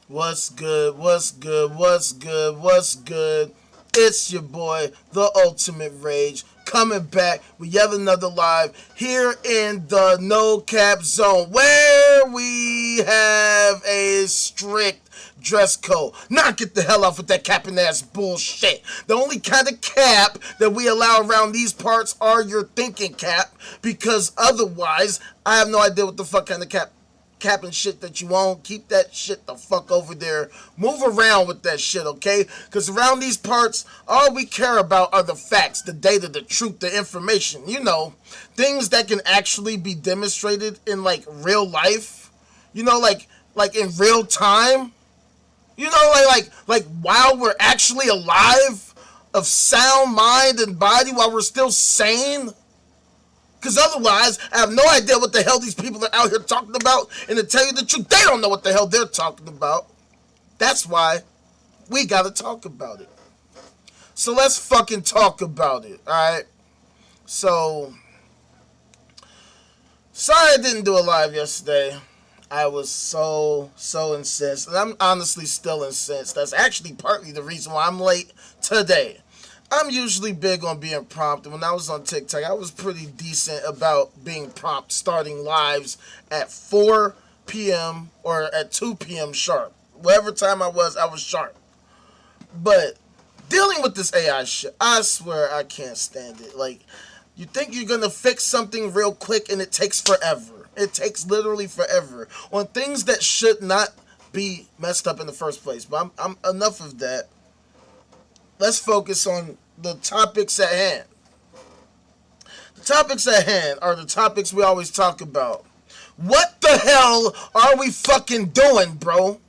What's good? What's good? What's good? What's good? It's your boy, the Ultimate Rage, coming back with yet another live here in the No Cap Zone, where we have a strict dress code. Now get the hell off with that capping ass bullshit. The only kind of cap that we allow around these parts are your thinking cap, because otherwise, I have no idea what the fuck kind of capping shit that you own. Keep that shit the fuck over there. Move around with that shit, okay? Because around these parts, all we care about are the facts, the data, the truth, the information. You know, things that can actually be demonstrated in like real life. You know, like in real time. You know, like while we're actually alive, of sound mind and body, while we're still sane. Because otherwise, I have no idea what the hell these people are out here talking about. And to tell you the truth, they don't know what the hell they're talking about. That's why we got to talk about it. So let's fucking talk about it, alright? So, sorry I didn't do a live yesterday. I was so incensed. And I'm honestly still incensed. That's actually partly the reason why I'm late today. I'm usually big on being prompt. And when I was on TikTok, I was pretty decent about being prompt, starting lives at 4 p.m. or at 2 p.m. sharp. Whatever time I was sharp. But dealing with this AI shit, I swear I can't stand it. Like, you think you're going to fix something real quick and it takes forever. It takes literally forever on things that should not be messed up in the first place. But I'm enough of that. Let's focus on the topics at hand. The topics at hand are the topics we always talk about. What the hell are we fucking doing, bro?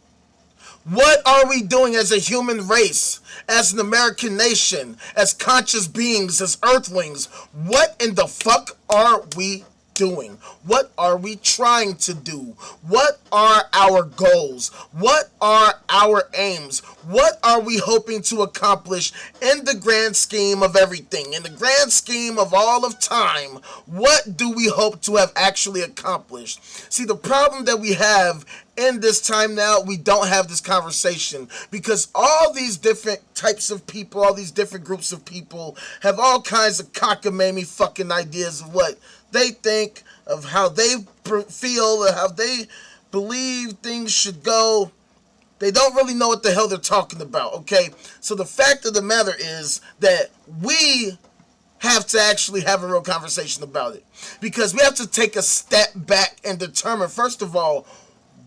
What are we doing as a human race, as an American nation, as conscious beings, as earthlings? What in the fuck are we doing? What are we trying to do? What are our goals? What are our aims? What are we hoping to accomplish in the grand scheme of everything? In the grand scheme of all of time, what do we hope to have actually accomplished? See, the problem that we have in this time now, we don't have this conversation because all these different types of people, all these different groups of people have all kinds of cockamamie fucking ideas of what they think, of how they feel, or how they believe things should go. They don't really know what the hell they're talking about, okay? So the fact of the matter is that we have to actually have a real conversation about it. Because we have to take a step back and determine, first of all,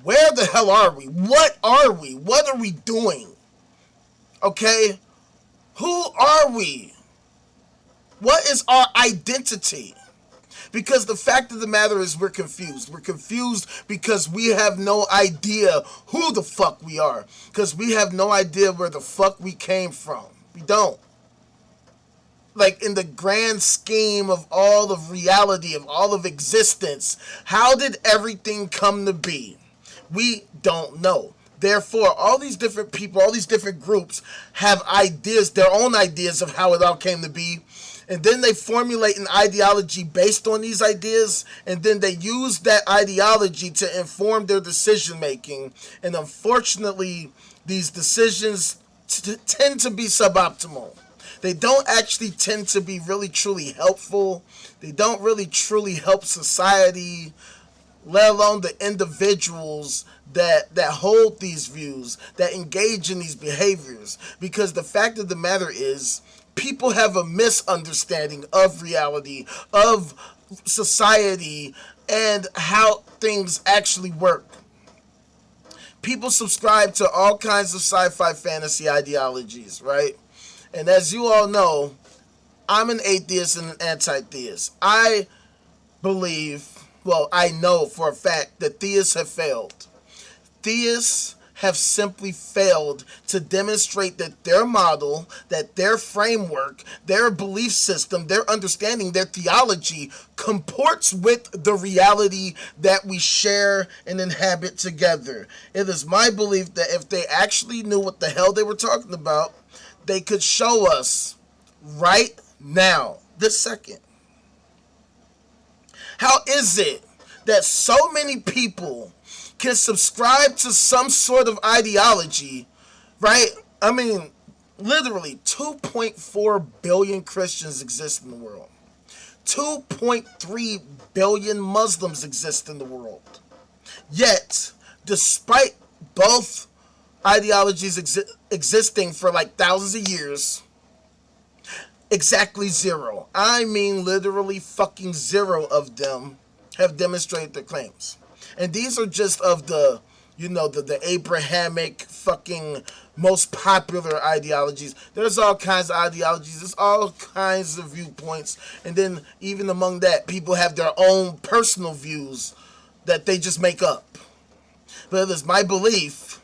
where the hell are we? What are we? What are we doing? Okay? Who are we? What is our identity? Because the fact of the matter is we're confused. We're confused because we have no idea who the fuck we are. Because we have no idea where the fuck we came from. We don't. Like, in the grand scheme of all of reality, of all of existence, how did everything come to be? We don't know. Therefore, all these different people, all these different groups have ideas, their own ideas of how it all came to be. And then they formulate an ideology based on these ideas, and then they use that ideology to inform their decision making. And unfortunately, these decisions tend to be suboptimal. They don't actually tend to be really truly helpful. They don't really truly help society, let alone the individuals that hold these views, that engage in these behaviors. Because the fact of the matter is, people have a misunderstanding of reality, of society, and how things actually work. People subscribe to all kinds of sci-fi fantasy ideologies, right? And as you all know, I'm an atheist and an anti-theist. I believe, well, I know for a fact that theists have failed. Theists have simply failed to demonstrate that their model, that their framework, their belief system, their understanding, their theology comports with the reality that we share and inhabit together. It is my belief that if they actually knew what the hell they were talking about, they could show us right now, this second. How is it that so many people can subscribe to some sort of ideology, right? I mean, literally 2.4 billion Christians exist in the world. 2.3 billion Muslims exist in the world. Yet, despite both ideologies existing for like thousands of years, exactly zero. I mean literally fucking zero of them have demonstrated their claims. And these are just of the, the Abrahamic fucking most popular ideologies. There's all kinds of ideologies. There's all kinds of viewpoints. And then even among that, people have their own personal views that they just make up. But it is my belief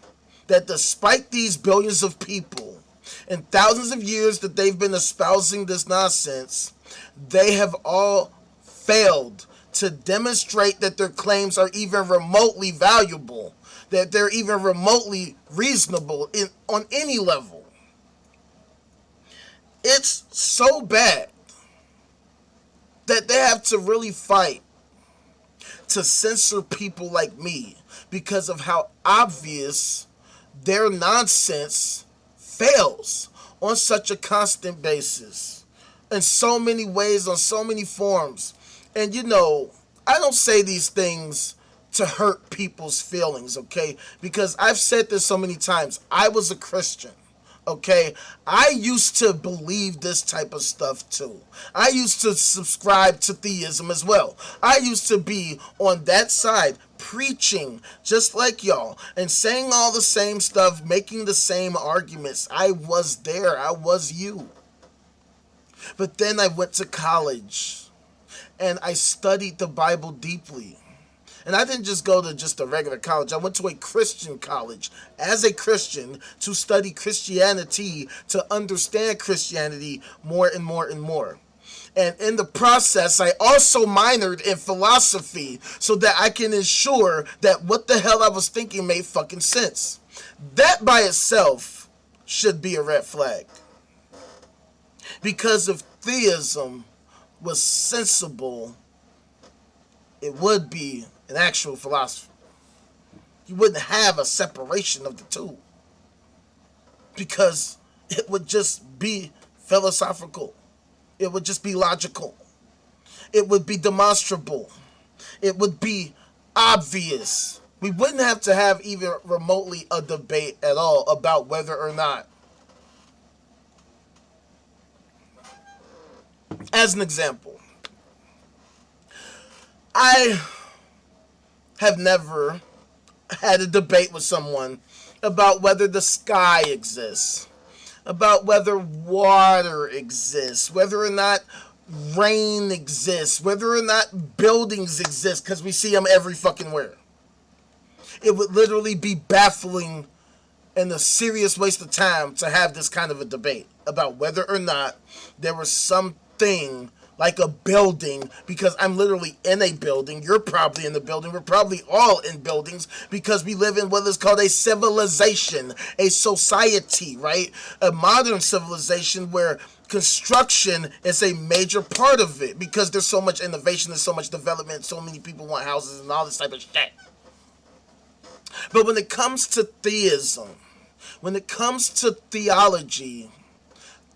that despite these billions of people and thousands of years that they've been espousing this nonsense, they have all failed to demonstrate that their claims are even remotely valuable, that they're even remotely reasonable on any level. It's so bad that they have to really fight to censor people like me because of how obvious their nonsense fails on such a constant basis, in so many ways, on so many forms. And I don't say these things to hurt people's feelings, okay? Because I've said this so many times. I was a Christian, okay? I used to believe this type of stuff too. I used to subscribe to theism as well. I used to be on that side, preaching just like y'all and saying all the same stuff, making the same arguments. I was there. I was you. But then I went to college and I studied the Bible deeply. And I didn't just go to just a regular college. I went to a Christian college as a Christian to study Christianity, to understand Christianity more and more and more. And in the process, I also minored in philosophy so that I can ensure that what the hell I was thinking made fucking sense. That by itself should be a red flag. Because if theism was sensible, it would be an actual philosophy. You wouldn't have a separation of the two. Because it would just be philosophical. It would just be logical. It would be demonstrable. It would be obvious. We wouldn't have to have even remotely a debate at all about whether or not. As an example, I have never had a debate with someone about whether the sky exists, about whether water exists, whether or not rain exists, whether or not buildings exist, because we see them every fucking where. It would literally be baffling and a serious waste of time to have this kind of a debate about whether or not there was something like a building, because I'm literally in a building. You're probably in the building. We're probably all in buildings because we live in what is called a civilization, a society, right? A modern civilization where construction is a major part of it because there's so much innovation, there's so much development, so many people want houses and all this type of shit. But when it comes to theism, when it comes to theology,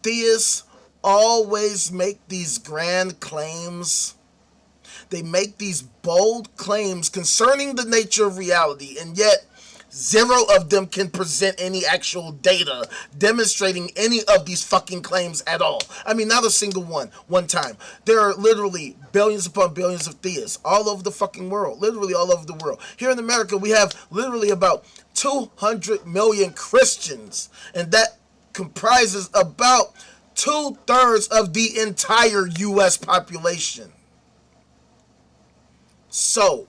theists always make these grand claims. They make these bold claims concerning the nature of reality, and yet zero of them can present any actual data demonstrating any of these fucking claims at all. I mean, not a single one time. There are literally billions upon billions of theists all over the fucking world, literally all over the world. Here in America, we have literally about 200 million Christians, and that comprises about 2/3 of the entire U.S. population. So,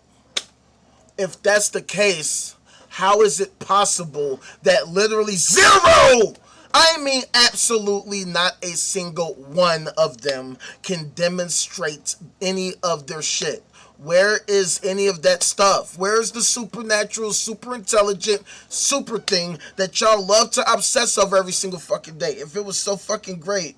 if that's the case, how is it possible that literally zero, I mean absolutely not a single one of them, can demonstrate any of their shit? Where is any of that stuff? Where's the supernatural, super intelligent, super thing that y'all love to obsess over every single fucking day? If it was so fucking great,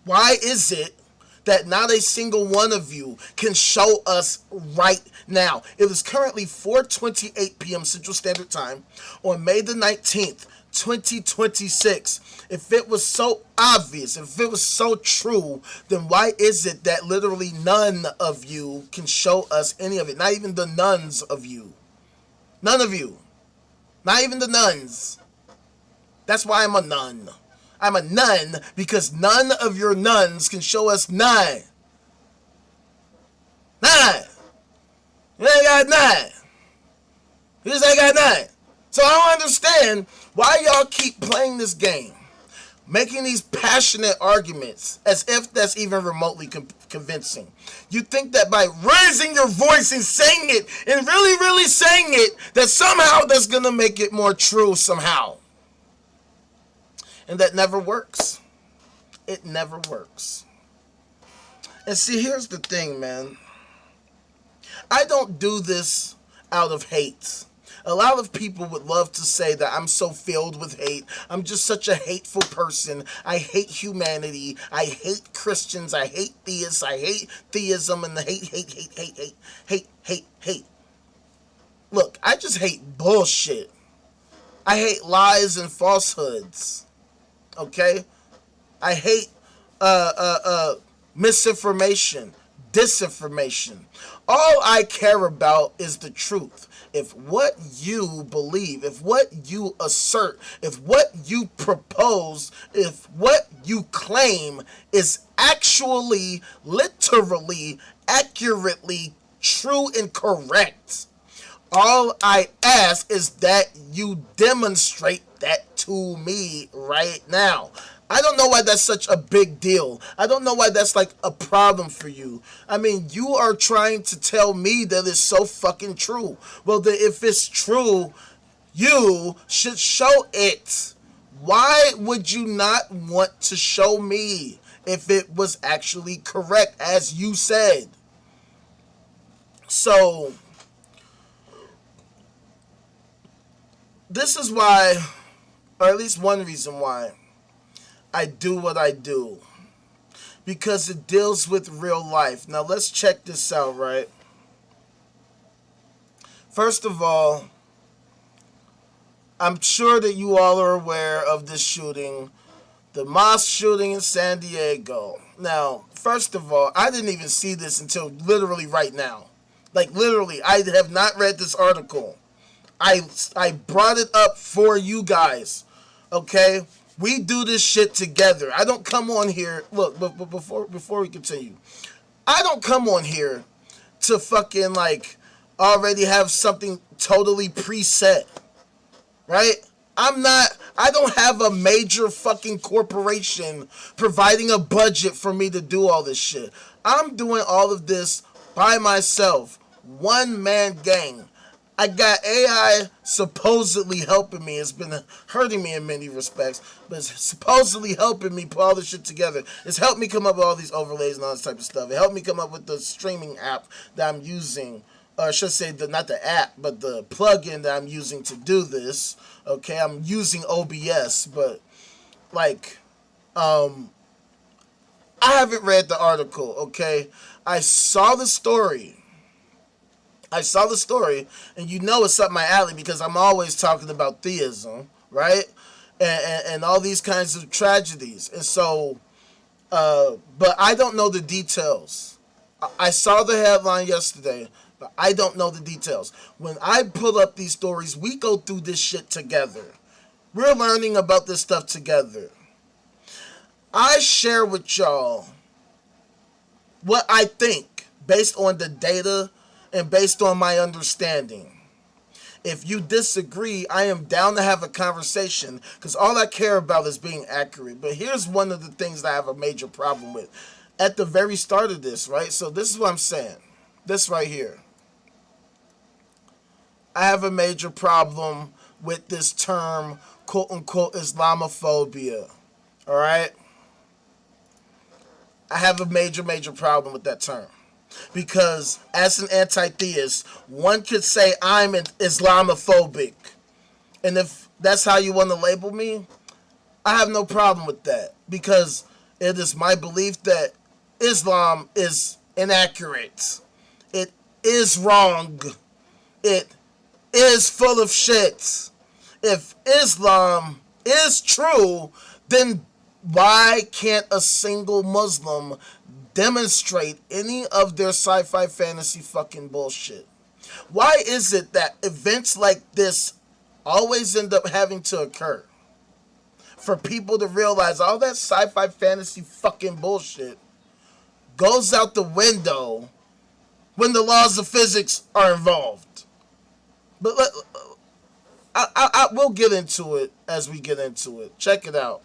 why is it that not a single one of you can show us right now. It is currently 4:28 p.m. Central Standard Time on May the 19th, 2026. If it was so obvious, if it was so true, then why is it that literally none of you can show us any of it? Not even the nuns of you. None of you. Not even the nuns. That's why I'm a nun. I'm a nun because none of your nuns can show us none. None. You ain't got none. You just ain't got none. So I don't understand why y'all keep playing this game, making these passionate arguments as if that's even remotely convincing. You think that by raising your voice and saying it, and really, really saying it, that somehow that's going to make it more true somehow. And that never works. It never works. And see, here's the thing, man. I don't do this out of hate. A lot of people would love to say that I'm so filled with hate. I'm just such a hateful person. I hate humanity. I hate Christians. I hate theists. I hate theism and the hate. Look, I just hate bullshit. I hate lies and falsehoods. Okay? I hate misinformation, disinformation. All I care about is the truth. If what you believe, if what you assert, if what you propose, if what you claim is actually, literally, accurately true and correct, all I ask is that you demonstrate that to me right now. I don't know why that's such a big deal. I don't know why that's like a problem for you. I mean, you are trying to tell me that it's so fucking true. Well, then if it's true, you should show it. Why would you not want to show me if it was actually correct as you said? So, this is why, or at least one reason why, I do what I do, because it deals with real life. Now let's check this out, right? First of all, I'm sure that you all are aware of this shooting, the Mosque shooting in San Diego. Now, first of all, I didn't even see this until literally right now. Like literally, I have not read this article. I brought it up for you guys, okay? We do this shit together. I don't come on here. Look, but before we continue, I don't come on here to fucking like already have something totally preset, right? I don't have a major fucking corporation providing a budget for me to do all this shit. I'm doing all of this by myself, one man gang. I got AI supposedly helping me. It's been hurting me in many respects, but it's supposedly helping me put all this shit together. It's helped me come up with all these overlays and all this type of stuff. It helped me come up with the streaming app that I'm using, or I should say not the app, but the plugin that I'm using to do this. Okay, I'm using OBS, but like, I haven't read the article. Okay, I saw the story. And you know it's up my alley because I'm always talking about theism, right? And all these kinds of tragedies. And so, but I don't know the details. I saw the headline yesterday, but I don't know the details. When I pull up these stories, we go through this shit together. We're learning about this stuff together. I share with y'all what I think based on the data and based on my understanding. If you disagree, I am down to have a conversation because all I care about is being accurate. But here's one of the things that I have a major problem with. At the very start of this, right? So this is what I'm saying. This right here. I have a major problem with this term, quote unquote, Islamophobia. All right? I have a major problem with that term. Because as an anti-theist, one could say I'm Islamophobic. And if that's how you want to label me, I have no problem with that. Because it is my belief that Islam is inaccurate. It is wrong. It is full of shit. If Islam is true, then why can't a single Muslim demonstrate any of their sci-fi fantasy fucking bullshit? Why is it that events like this always end up having to occur? For people to realize all that sci-fi fantasy fucking bullshit goes out the window when the laws of physics are involved. But we'll get into it as we get into it. Check it out.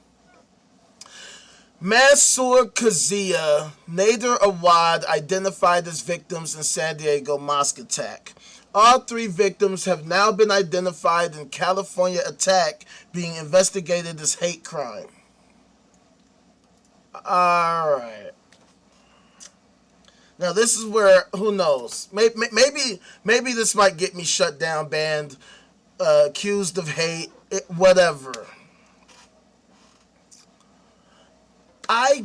Mansour Kazia, Nader Awad identified as victims in San Diego mosque attack. All three victims have now been identified in California attack being investigated as hate crime. Alright. Now this is where, who knows? Maybe this might get me shut down, banned, accused of hate, whatever. I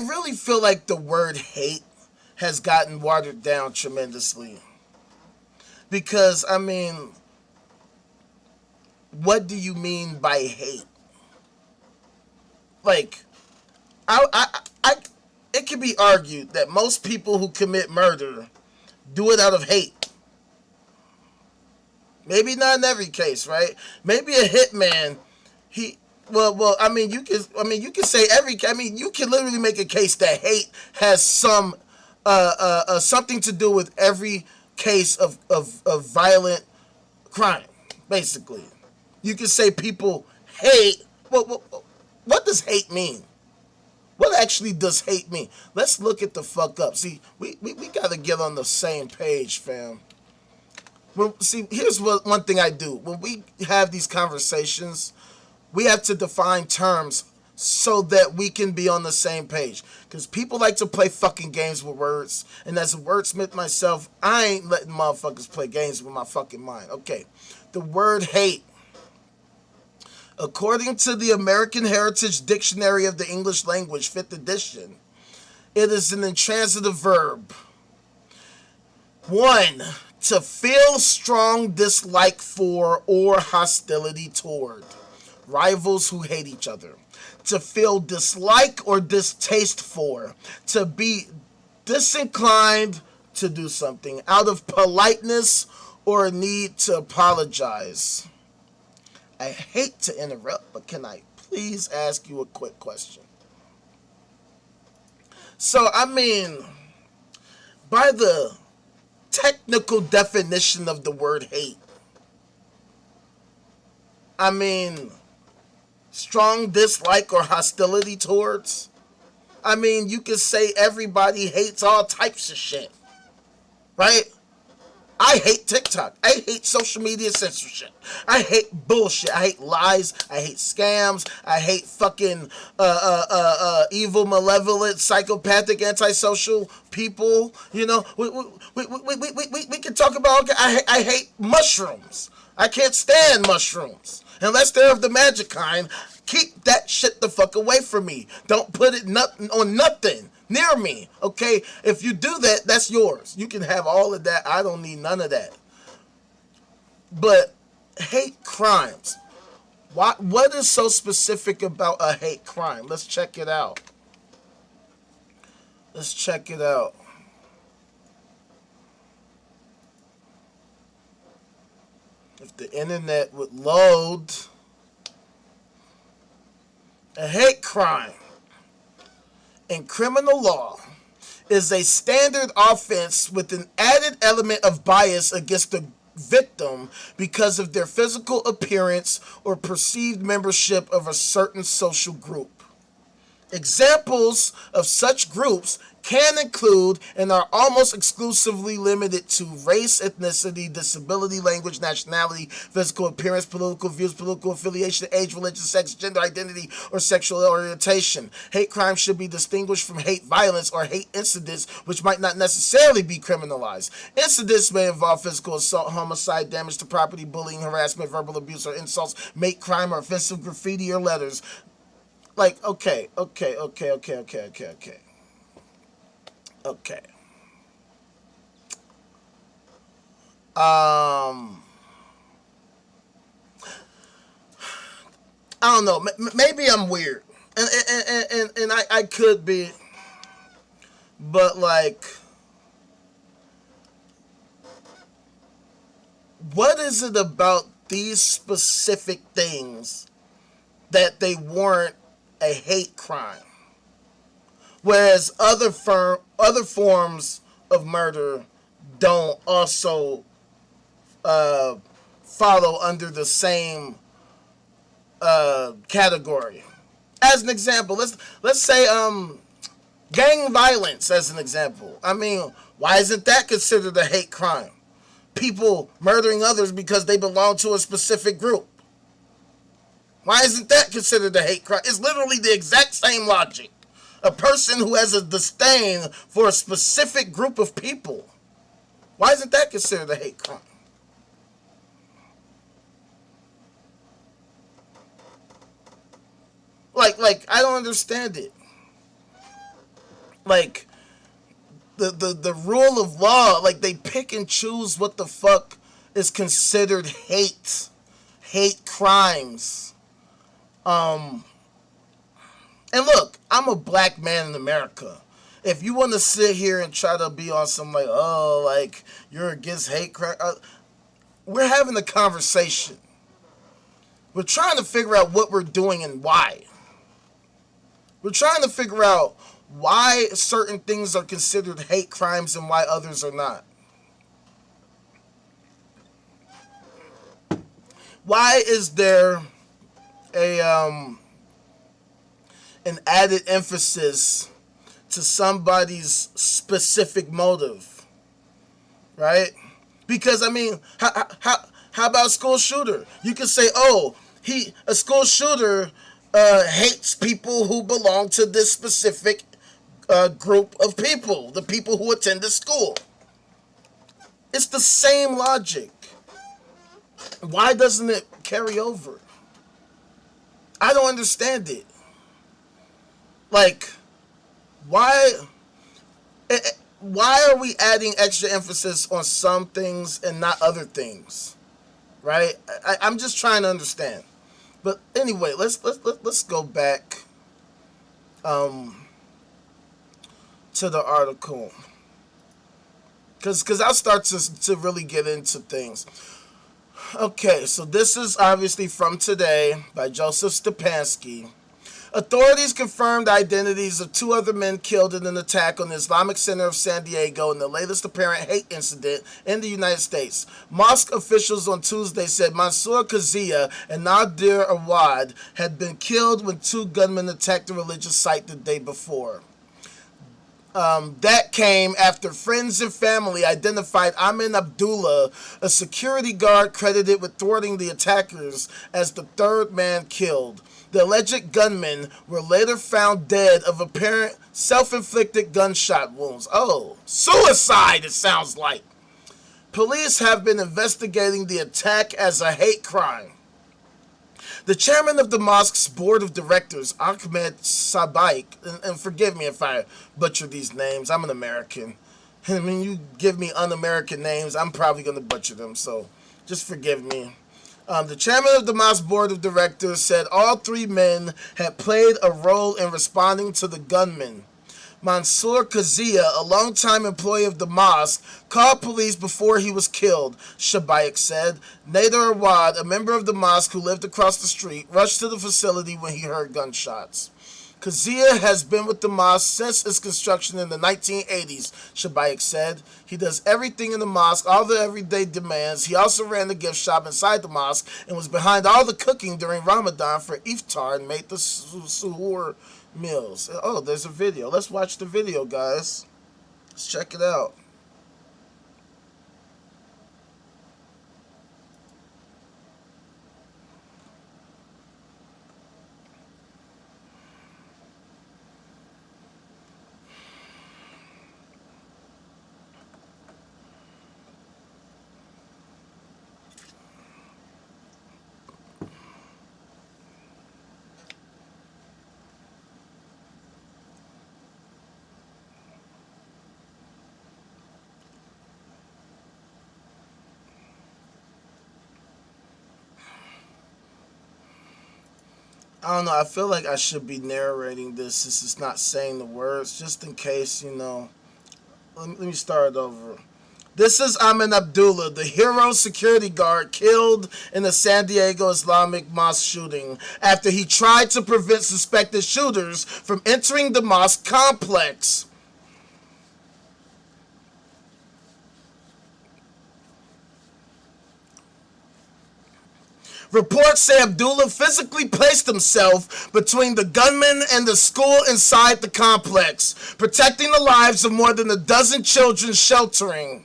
really feel like the word hate has gotten watered down tremendously. Because, I mean, what do you mean by hate? Like, it can be argued that most people who commit murder do it out of hate. Maybe not in every case, right? Maybe a hitman, I mean, you can say you can literally make a case that hate has some something to do with every case of violent crime. Basically, you can say people hate. What does hate mean? What actually does hate mean? Let's look it the fuck up. See, we gotta get on the same page, fam. Here's one thing I do. When we have these conversations, we have to define terms so that we can be on the same page. Because people like to play fucking games with words. And as a wordsmith myself, I ain't letting motherfuckers play games with my fucking mind. Okay, the word hate. According to the American Heritage Dictionary of the English Language, 5th edition, it is an intransitive verb. 1. To feel strong dislike for or hostility toward. Rivals who hate each other. To feel dislike or distaste for. To be disinclined to do something out of politeness or a need to apologize. I hate to interrupt, but can I please ask you a quick question? So, I mean, by the technical definition of the word hate, I mean, strong dislike or hostility towards. I mean, you could say everybody hates all types of shit, right? I hate TikTok. I hate social media censorship. I hate bullshit. I hate lies. I hate scams. I hate fucking evil, malevolent, psychopathic, antisocial people. You know, we can talk about. I hate mushrooms. I can't stand mushrooms unless they're of the magic kind. Keep that shit the fuck away from me. Don't put it on nothing near me, okay? If you do that, that's yours. You can have all of that. I don't need none of that. But hate crimes. What is so specific about a hate crime? Let's check it out. Let's check it out. If the internet would load. A hate crime in criminal law is a standard offense with an added element of bias against the victim because of their physical appearance or perceived membership of a certain social group. Examples of such groups can include and are almost exclusively limited to race, ethnicity, disability, language, nationality, physical appearance, political views, political affiliation, age, religion, sex, gender identity, or sexual orientation. Hate crime should be distinguished from hate violence or hate incidents, which might not necessarily be criminalized. Incidents may involve physical assault, homicide, damage to property, bullying, harassment, verbal abuse, or insults, hate crime, or offensive graffiti or letters. like, okay. Um, I don't know. Maybe I'm weird, and I could be, but like, what is it about these specific things that they warrant a hate crime, whereas other forms of murder don't also uh, follow under the same category? As an example, let's say gang violence as an example. I mean, why isn't that considered a hate crime? People murdering others because they belong to a specific group. Why isn't that considered a hate crime? It's literally the exact same logic. A person who has a disdain for a specific group of people. Why isn't that considered a hate crime? Like I don't understand it. Like the rule of law, like they pick and choose what the fuck is considered hate crimes. Um, and look, I'm a black man in America. If you want to sit here and try to be on some like, oh, like you're against hate crime, we're having a conversation. We're trying to figure out what we're doing and why. We're trying to figure out why certain things are considered hate crimes and why others are not. Why is there a an added emphasis to somebody's specific motive, right? Because I mean, how about a school shooter? You can say, oh, a school shooter hates people who belong to this specific group of people, the people who attend the school. It's the same logic. Why doesn't it carry over? I don't understand it. Like, why? Why are we adding extra emphasis on some things and not other things? Right? I'm just trying to understand. But anyway, let's go back to the article because I'll start to really get into things. Okay, so this is obviously from today by Joseph Stepansky. Authorities confirmed identities of two other men killed in an attack on the Islamic Center of San Diego in the latest apparent hate incident in the United States. Mosque officials on Tuesday said Mansour Kazia and Nadir Awad had been killed when two gunmen attacked the religious site the day before. That came after friends and family identified Amin Abdullah, a security guard credited with thwarting the attackers, as the third man killed. The alleged gunmen were later found dead of apparent self-inflicted gunshot wounds. Oh, suicide, it sounds like. Police have been investigating the attack as a hate crime. The chairman of the mosque's board of directors, Ahmed Sabaik, and forgive me if I butcher these names, I'm an American. I mean, you give me un-American names, I'm probably going to butcher them, so just forgive me. The chairman of the mosque board of directors said all three men had played a role in responding to the gunmen. Mansour Kazia, a longtime employee of the mosque, called police before he was killed, Shabaik said. Nader Awad, a member of the mosque who lived across the street, rushed to the facility when he heard gunshots. Kazia has been with the mosque since its construction in the 1980s, Shabaik said. He does everything in the mosque, all the everyday demands. He also ran the gift shop inside the mosque and was behind all the cooking during Ramadan for iftar and made the suhoor meals. Oh, there's a video. Let's watch the video, guys. Let's check it out. I don't know. I feel like I should be narrating this. This is not saying the words, just in case, let me start over. This is Amin Abdullah, the hero security guard killed in the San Diego Islamic Mosque shooting after he tried to prevent suspected shooters from entering the mosque complex. Reports say Abdullah physically placed himself between the gunman and the school inside the complex, protecting the lives of more than a dozen children sheltering.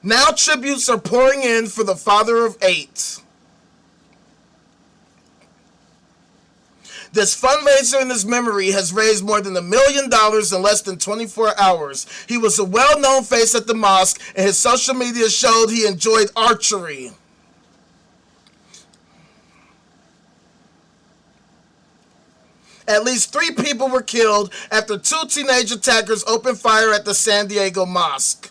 Now tributes are pouring in for the father of 8. This fundraiser in his memory has raised more than $1 million in less than 24 hours. He was a well-known face at the mosque, and his social media showed he enjoyed archery. At least 3 people were killed after 2 teenage attackers opened fire at the San Diego Mosque.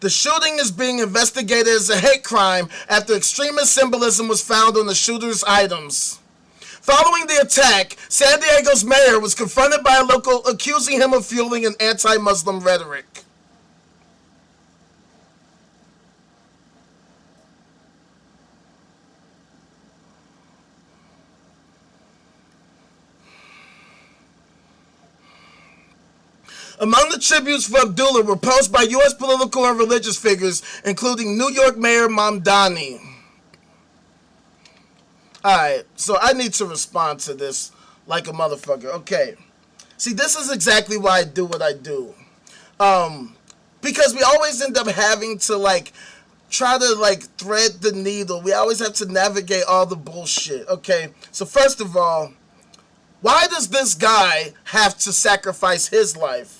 The shooting is being investigated as a hate crime after extremist symbolism was found on the shooter's items. Following the attack, San Diego's mayor was confronted by a local accusing him of fueling an anti-Muslim rhetoric. Among the tributes for Abdullah were posts by U.S. political and religious figures, including New York Mayor Mamdani. Alright, so I need to respond to this like a motherfucker. Okay. See, this is exactly why I do what I do. Because we always end up having to, try to, thread the needle. We always have to navigate all the bullshit. Okay, so first of all, why does this guy have to sacrifice his life?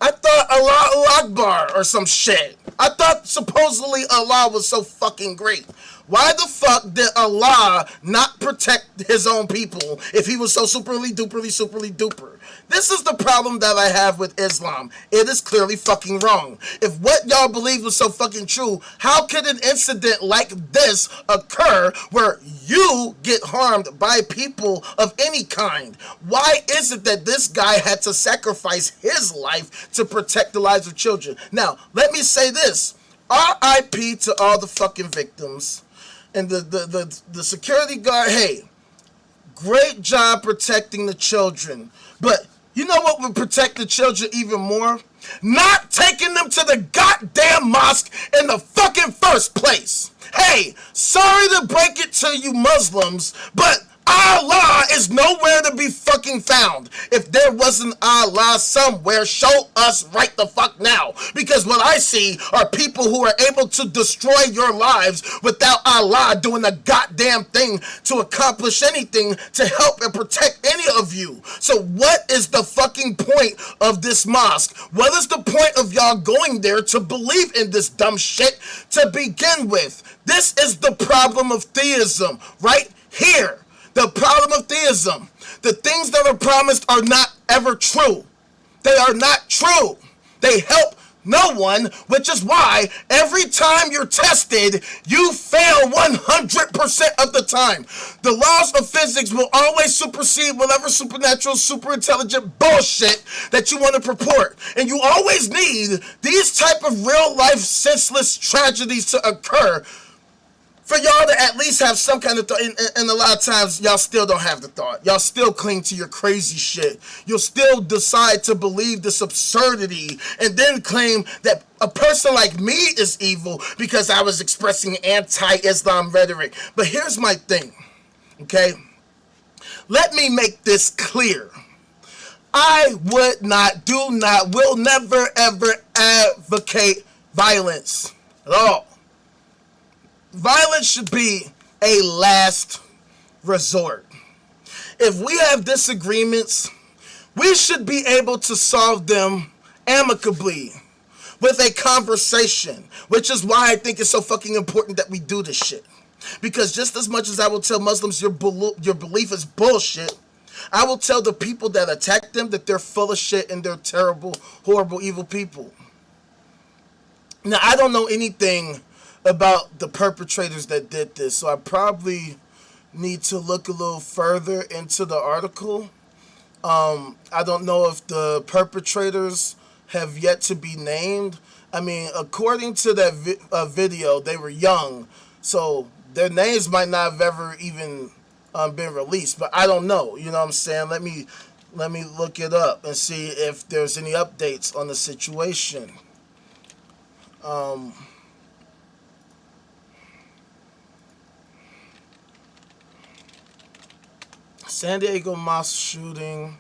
I thought Allah Akbar or some shit. I thought supposedly Allah was so fucking great. Why the fuck did Allah not protect his own people if he was so superly duper? This is the problem that I have with Islam. It is clearly fucking wrong. If what y'all believe was so fucking true, how could an incident like this occur where you get harmed by people of any kind? Why is it that this guy had to sacrifice his life to protect the lives of children? Now, let me say this. R.I.P. to all the fucking victims. And the security guard, hey, great job protecting the children. But you know what would protect the children even more? Not taking them to the goddamn mosque in the fucking first place. Hey, sorry to break it to you Muslims, but Allah is nowhere to be fucking found. If there wasn't Allah somewhere, show us right the fuck now. Because what I see are people who are able to destroy your lives without Allah doing a goddamn thing to accomplish anything to help and protect any of you. So what is the fucking point of this mosque? What is the point of y'all going there to believe in this dumb shit to begin with? This is the problem of theism right here. The problem of theism. The things that are promised are not ever true. They are not true. They help no one, which is why every time you're tested, you fail 100% of the time. The laws of physics will always supersede whatever supernatural, super intelligent bullshit that you want to purport. And you always need these type of real life senseless tragedies to occur for y'all to at least have some kind of thought. And a lot of times, y'all still don't have the thought. Y'all still cling to your crazy shit. You'll still decide to believe this absurdity and then claim that a person like me is evil because I was expressing anti-Islam rhetoric. But here's my thing, okay? Let me make this clear. I would not, do not, will never, ever advocate violence at all. Violence should be a last resort. If we have disagreements, we should be able to solve them amicably with a conversation, which is why I think it's so fucking important that we do this shit. Because just as much as I will tell Muslims your belief is bullshit, I will tell the people that attack them that they're full of shit and they're terrible, horrible, evil people. Now, I don't know anything about the perpetrators that did this, so I probably need to look a little further into the article. I don't know if the perpetrators have yet to be named. I mean, according to that video, they were young, so their names might not have ever even been released. But I don't know. You know what I'm saying? Let me look it up and see if there's any updates on the situation. Um, San Diego Mosque shooting.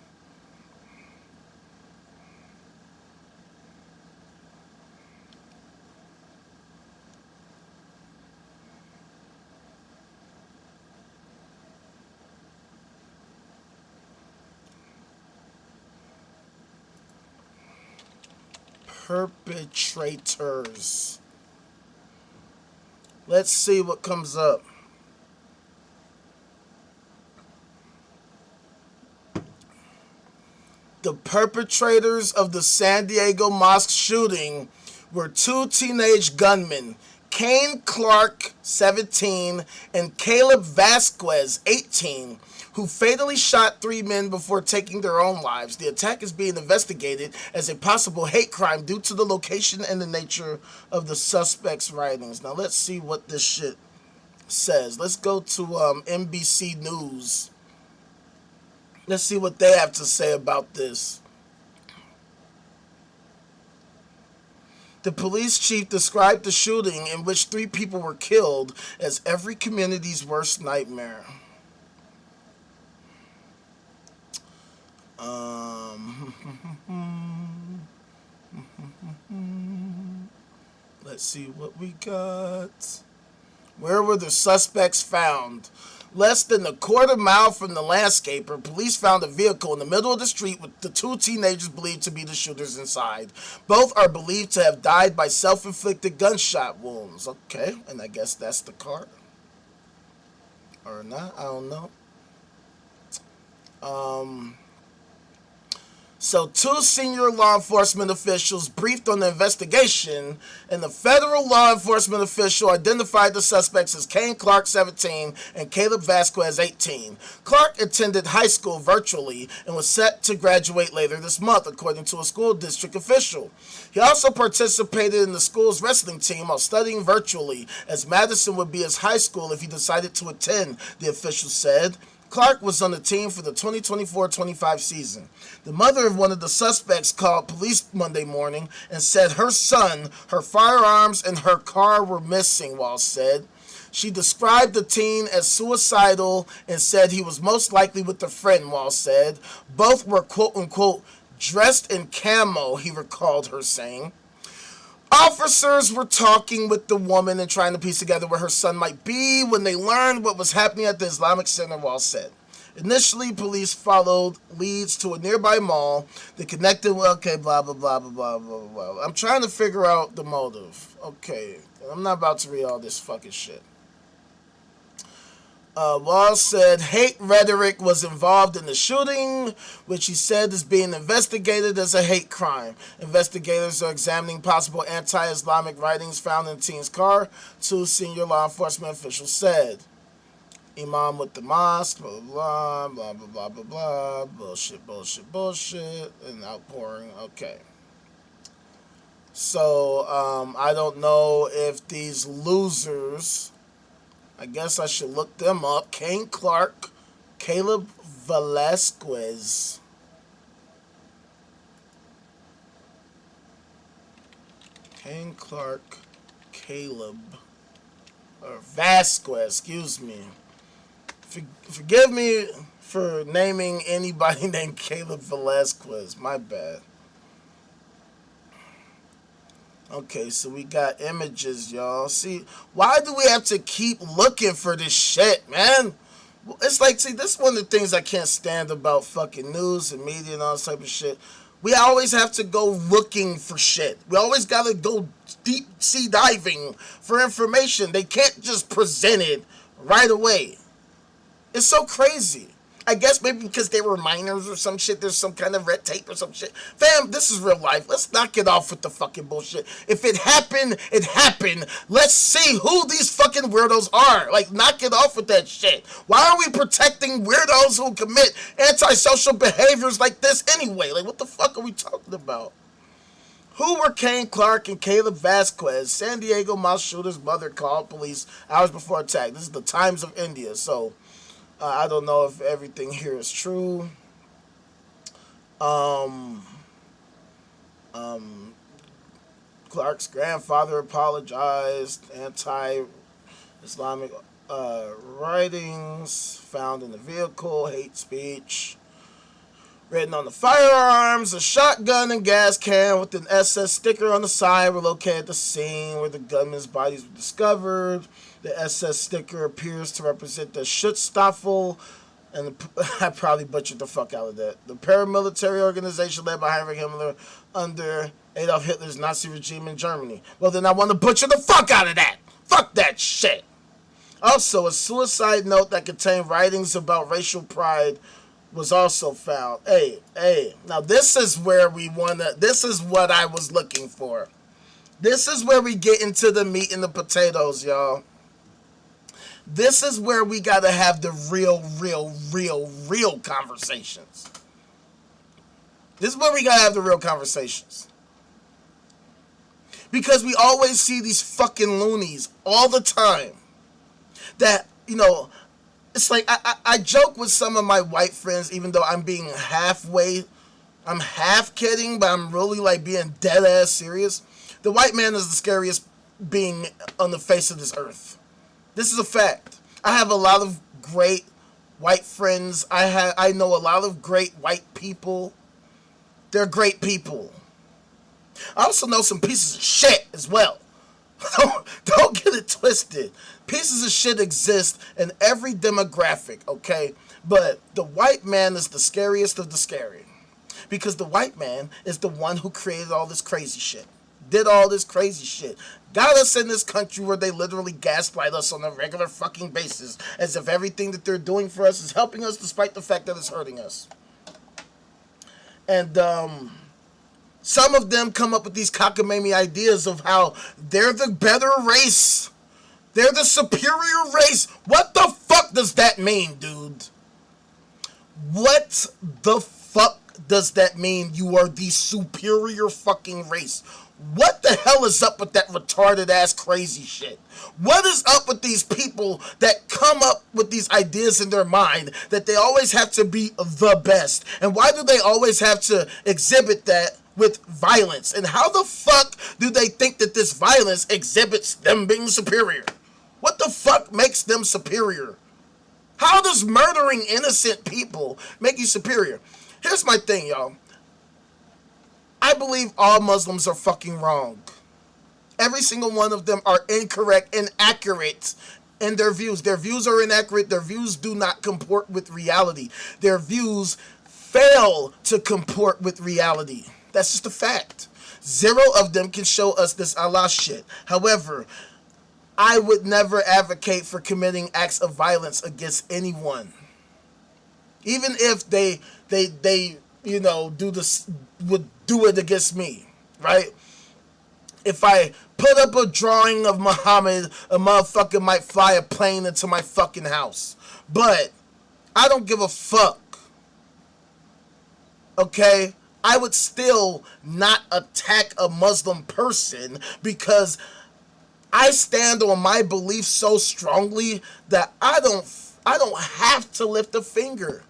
Perpetrators. Let's see what comes up. The perpetrators of the San Diego Mosque shooting were two teenage gunmen, Kane Clark, 17, and Caleb Vasquez, 18, who fatally shot three men before taking their own lives. The attack is being investigated as a possible hate crime due to the location and the nature of the suspect's writings. Now let's see what this shit says. Let's go to NBC News. Let's see what they have to say about this. The police chief described the shooting, in which three people were killed, as every community's worst nightmare. Let's see what we got. Where were the suspects found? Less than a quarter mile from the landscaper, police found a vehicle in the middle of the street with the two teenagers believed to be the shooters inside. Both are believed to have died by self-inflicted gunshot wounds. Okay, and I guess that's the car. Or not, I don't know. So two senior law enforcement officials briefed on the investigation, and the federal law enforcement official identified the suspects as Kane Clark, 17, and Caleb Vasquez, 18. Clark attended high school virtually and was set to graduate later this month, according to a school district official. He also participated in the school's wrestling team while studying virtually, as Madison would be his high school if he decided to attend, the official said. Clark was on the team for the 2024-25 season. The mother of one of the suspects called police Monday morning and said her son, her firearms, and her car were missing, Walls said. She described the teen as suicidal and said he was most likely with a friend, Walls said. Both were quote-unquote dressed in camo, he recalled her saying. Officers were talking with the woman and trying to piece together where her son might be when they learned what was happening at the Islamic Center, Walls said. Initially, police followed leads to a nearby mall that connected with, okay, blah, blah, blah, blah, blah, blah, blah. I'm trying to figure out the motive. Okay, I'm not about to read all this fucking shit. Walls said hate rhetoric was involved in the shooting, which he said is being investigated as a hate crime. Investigators are examining possible anti-Islamic writings found in the teen's car, two senior law enforcement officials said. Imam with the mosque, blah, blah, blah, blah, blah, blah, blah, bullshit, bullshit, bullshit, and outpouring, okay. So, I don't know if these losers... I guess I should look them up. Kane Clark, Caleb Velasquez. Kane Clark, Caleb, or Vasquez, excuse me. Forgive me for naming anybody named Caleb Velasquez. My bad. Okay, so we got images, y'all. See, why do we have to keep looking for this shit, man? It's like, see, this is one of the things I can't stand about fucking news and media and all this type of shit. We always have to go looking for shit. We always gotta go deep sea diving for information. They can't just present it right away. It's so crazy. I guess maybe because they were minors or some shit. There's some kind of red tape or some shit. Fam, this is real life. Let's knock it off with the fucking bullshit. If it happened, it happened. Let's see who these fucking weirdos are. Like, knock it off with that shit. Why are we protecting weirdos who commit antisocial behaviors like this anyway? Like, what the fuck are we talking about? Who were Kane Clark and Caleb Vasquez? San Diego mass shooter's mother called police hours before attack. This is the Times of India, so I don't know if everything here is true. Clark's grandfather apologized. Anti-Islamic writings found in the vehicle. Hate speech. Written on the firearms, a shotgun and gas can with an SS sticker on the side were located at the scene where the gunmen's bodies were discovered. The SS sticker appears to represent the Schutzstaffel, and I probably butchered the fuck out of that. The paramilitary organization led by Heinrich Himmler under Adolf Hitler's Nazi regime in Germany. Well, then I want to butcher the fuck out of that. Fuck that shit. Also, a suicide note that contained writings about racial pride was also found. Hey, now this is where this is what I was looking for. This is where we get into the meat and the potatoes, y'all. This is where we gotta have the real conversations. This is where we gotta have the real conversations. Because we always see these fucking loonies all the time that, it's like I joke with some of my white friends, even though I'm half kidding, but I'm really like being dead ass serious. The white man is the scariest being on the face of this earth. This is a fact. I have a lot of great white friends. I know a lot of great white people. They're great people. I also know some pieces of shit as well. Don't get it twisted. Pieces of shit exist in every demographic, okay? But the white man is the scariest of the scary. Because the white man is the one who created all this crazy shit. Did all this crazy shit. Got us in this country where they literally gaslight us on a regular fucking basis. As if everything that they're doing for us is helping us despite the fact that it's hurting us. And, some of them come up with these cockamamie ideas of how they're the better race. They're the superior race. What the fuck does that mean, dude? What the fuck does that mean? You are the superior fucking race. What the hell is up with that retarded ass crazy shit? What is up with these people that come up with these ideas in their mind that they always have to be the best? And why do they always have to exhibit that with violence? And how the fuck do they think that this violence exhibits them being superior? What the fuck makes them superior? How does murdering innocent people make you superior? Here's my thing, y'all. I believe all Muslims are fucking wrong. Every single one of them are incorrect, inaccurate in their views. Their views are inaccurate. Their views do not comport with reality. Their views fail to comport with reality. That's just a fact. Zero of them can show us this Allah shit. However, I would never advocate for committing acts of violence against anyone. Even if they would do it against me, right? If I put up a drawing of Muhammad, a motherfucker might fly a plane into my fucking house. But I don't give a fuck. Okay? I would still not attack a Muslim person because I stand on my beliefs so strongly that I don't have to lift a finger.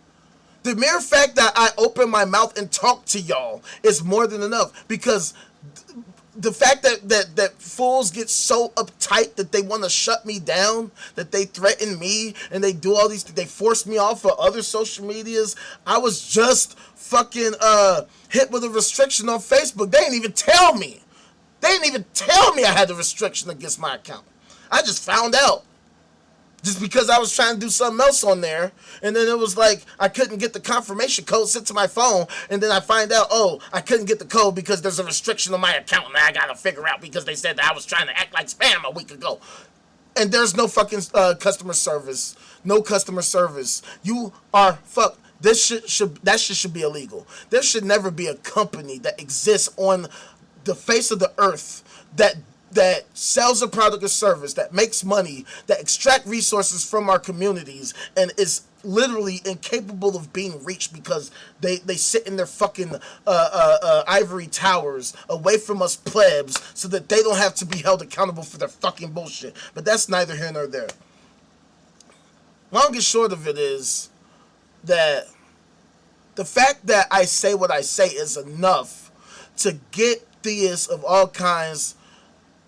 The mere fact that I open my mouth and talk to y'all is more than enough, because the fact that fools get so uptight that they want to shut me down, that they threaten me, and they do all these, they force me off of other social medias. I was just fucking hit with a restriction on Facebook. They didn't even tell me. They didn't even tell me I had a restriction against my account. I just found out. Just because I was trying to do something else on there, and then it was like I couldn't get the confirmation code sent to my phone, and then I find out, oh, I couldn't get the code because there's a restriction on my account, and I gotta figure out because they said that I was trying to act like spam a week ago. and there's no fucking customer service. No customer service. You are fuck. This shit should be illegal. There should never be a company that exists on the face of the earth that sells a product or service, that makes money, that extract resources from our communities, and is literally incapable of being reached because they sit in their fucking ivory towers away from us plebs so that they don't have to be held accountable for their fucking bullshit. But that's neither here nor there. Long and short of it is that the fact that I say what I say is enough to get theists of all kinds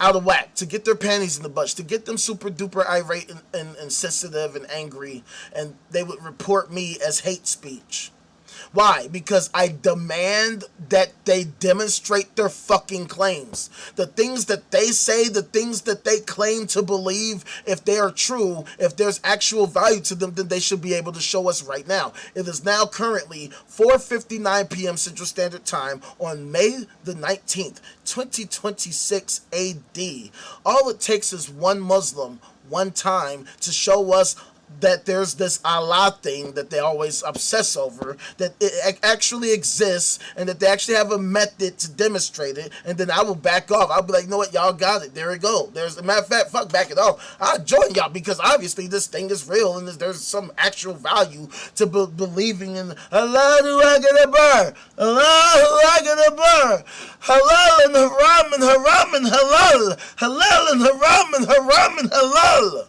out of whack, to get their panties in the bunch, to get them super duper irate and sensitive and angry, and they would report me as hate speech. Why? Because I demand that they demonstrate their fucking claims. The things that they say, the things that they claim to believe, if they are true, if there's actual value to them, then they should be able to show us right now. It is now currently 4:59 p.m. Central Standard Time on May the 19th, 2026 AD. All it takes is one Muslim, one time, to show us that there's this Allah thing that they always obsess over, that it actually exists, and that they actually have a method to demonstrate it, and then I will back off. I'll be like, you know what, y'all got it. There we go. There's a matter of fact, fuck, back it off. I'll join y'all because obviously this thing is real and there's some actual value to believing in Allahu Akbar, Allahu Akbar, halal and haram and haram and halal, halal and haram and haram and halal.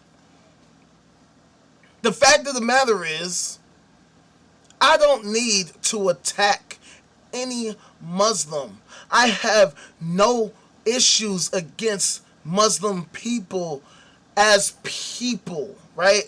The fact of the matter is, I don't need to attack any Muslim. I have no issues against Muslim people as people, right?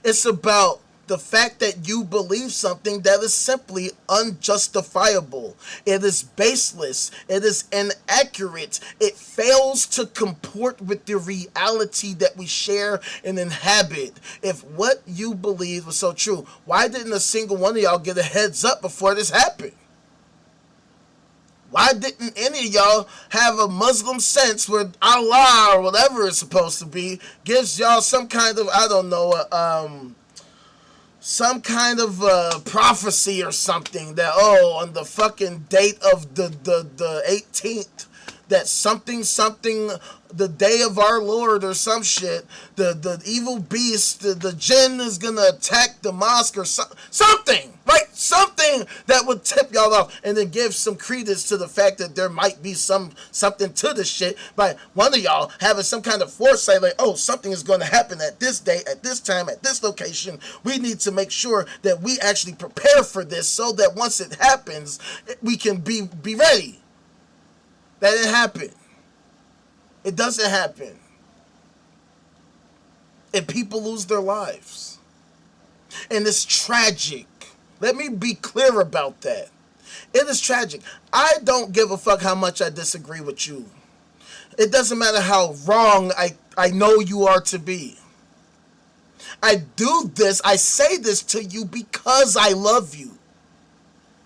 It's about the fact that you believe something that is simply unjustifiable. It is baseless. It is inaccurate. It fails to comport with the reality that we share and inhabit. If what you believe was so true, why didn't a single one of y'all get a heads up before this happened? Why didn't any of y'all have a Muslim sense where Allah or whatever it's supposed to be gives y'all some kind of, I don't know, some kind of prophecy or something that, oh, on the fucking date of the 18th, that something, the day of our Lord or some shit, the evil beast, the jinn is gonna attack the mosque or something, right? Something that would tip y'all off and then give some credence to the fact that there might be something to this shit by one of y'all having some kind of foresight, like, oh, something is going to happen at this date, at this time, at this location. We need to make sure that we actually prepare for this so that once it happens, we can be ready. That didn't happen. It doesn't happen. And people lose their lives. And it's tragic. Let me be clear about that. It is tragic. I don't give a fuck how much I disagree with you. It doesn't matter how wrong I know you are to be. I do this, I say this to you because I love you.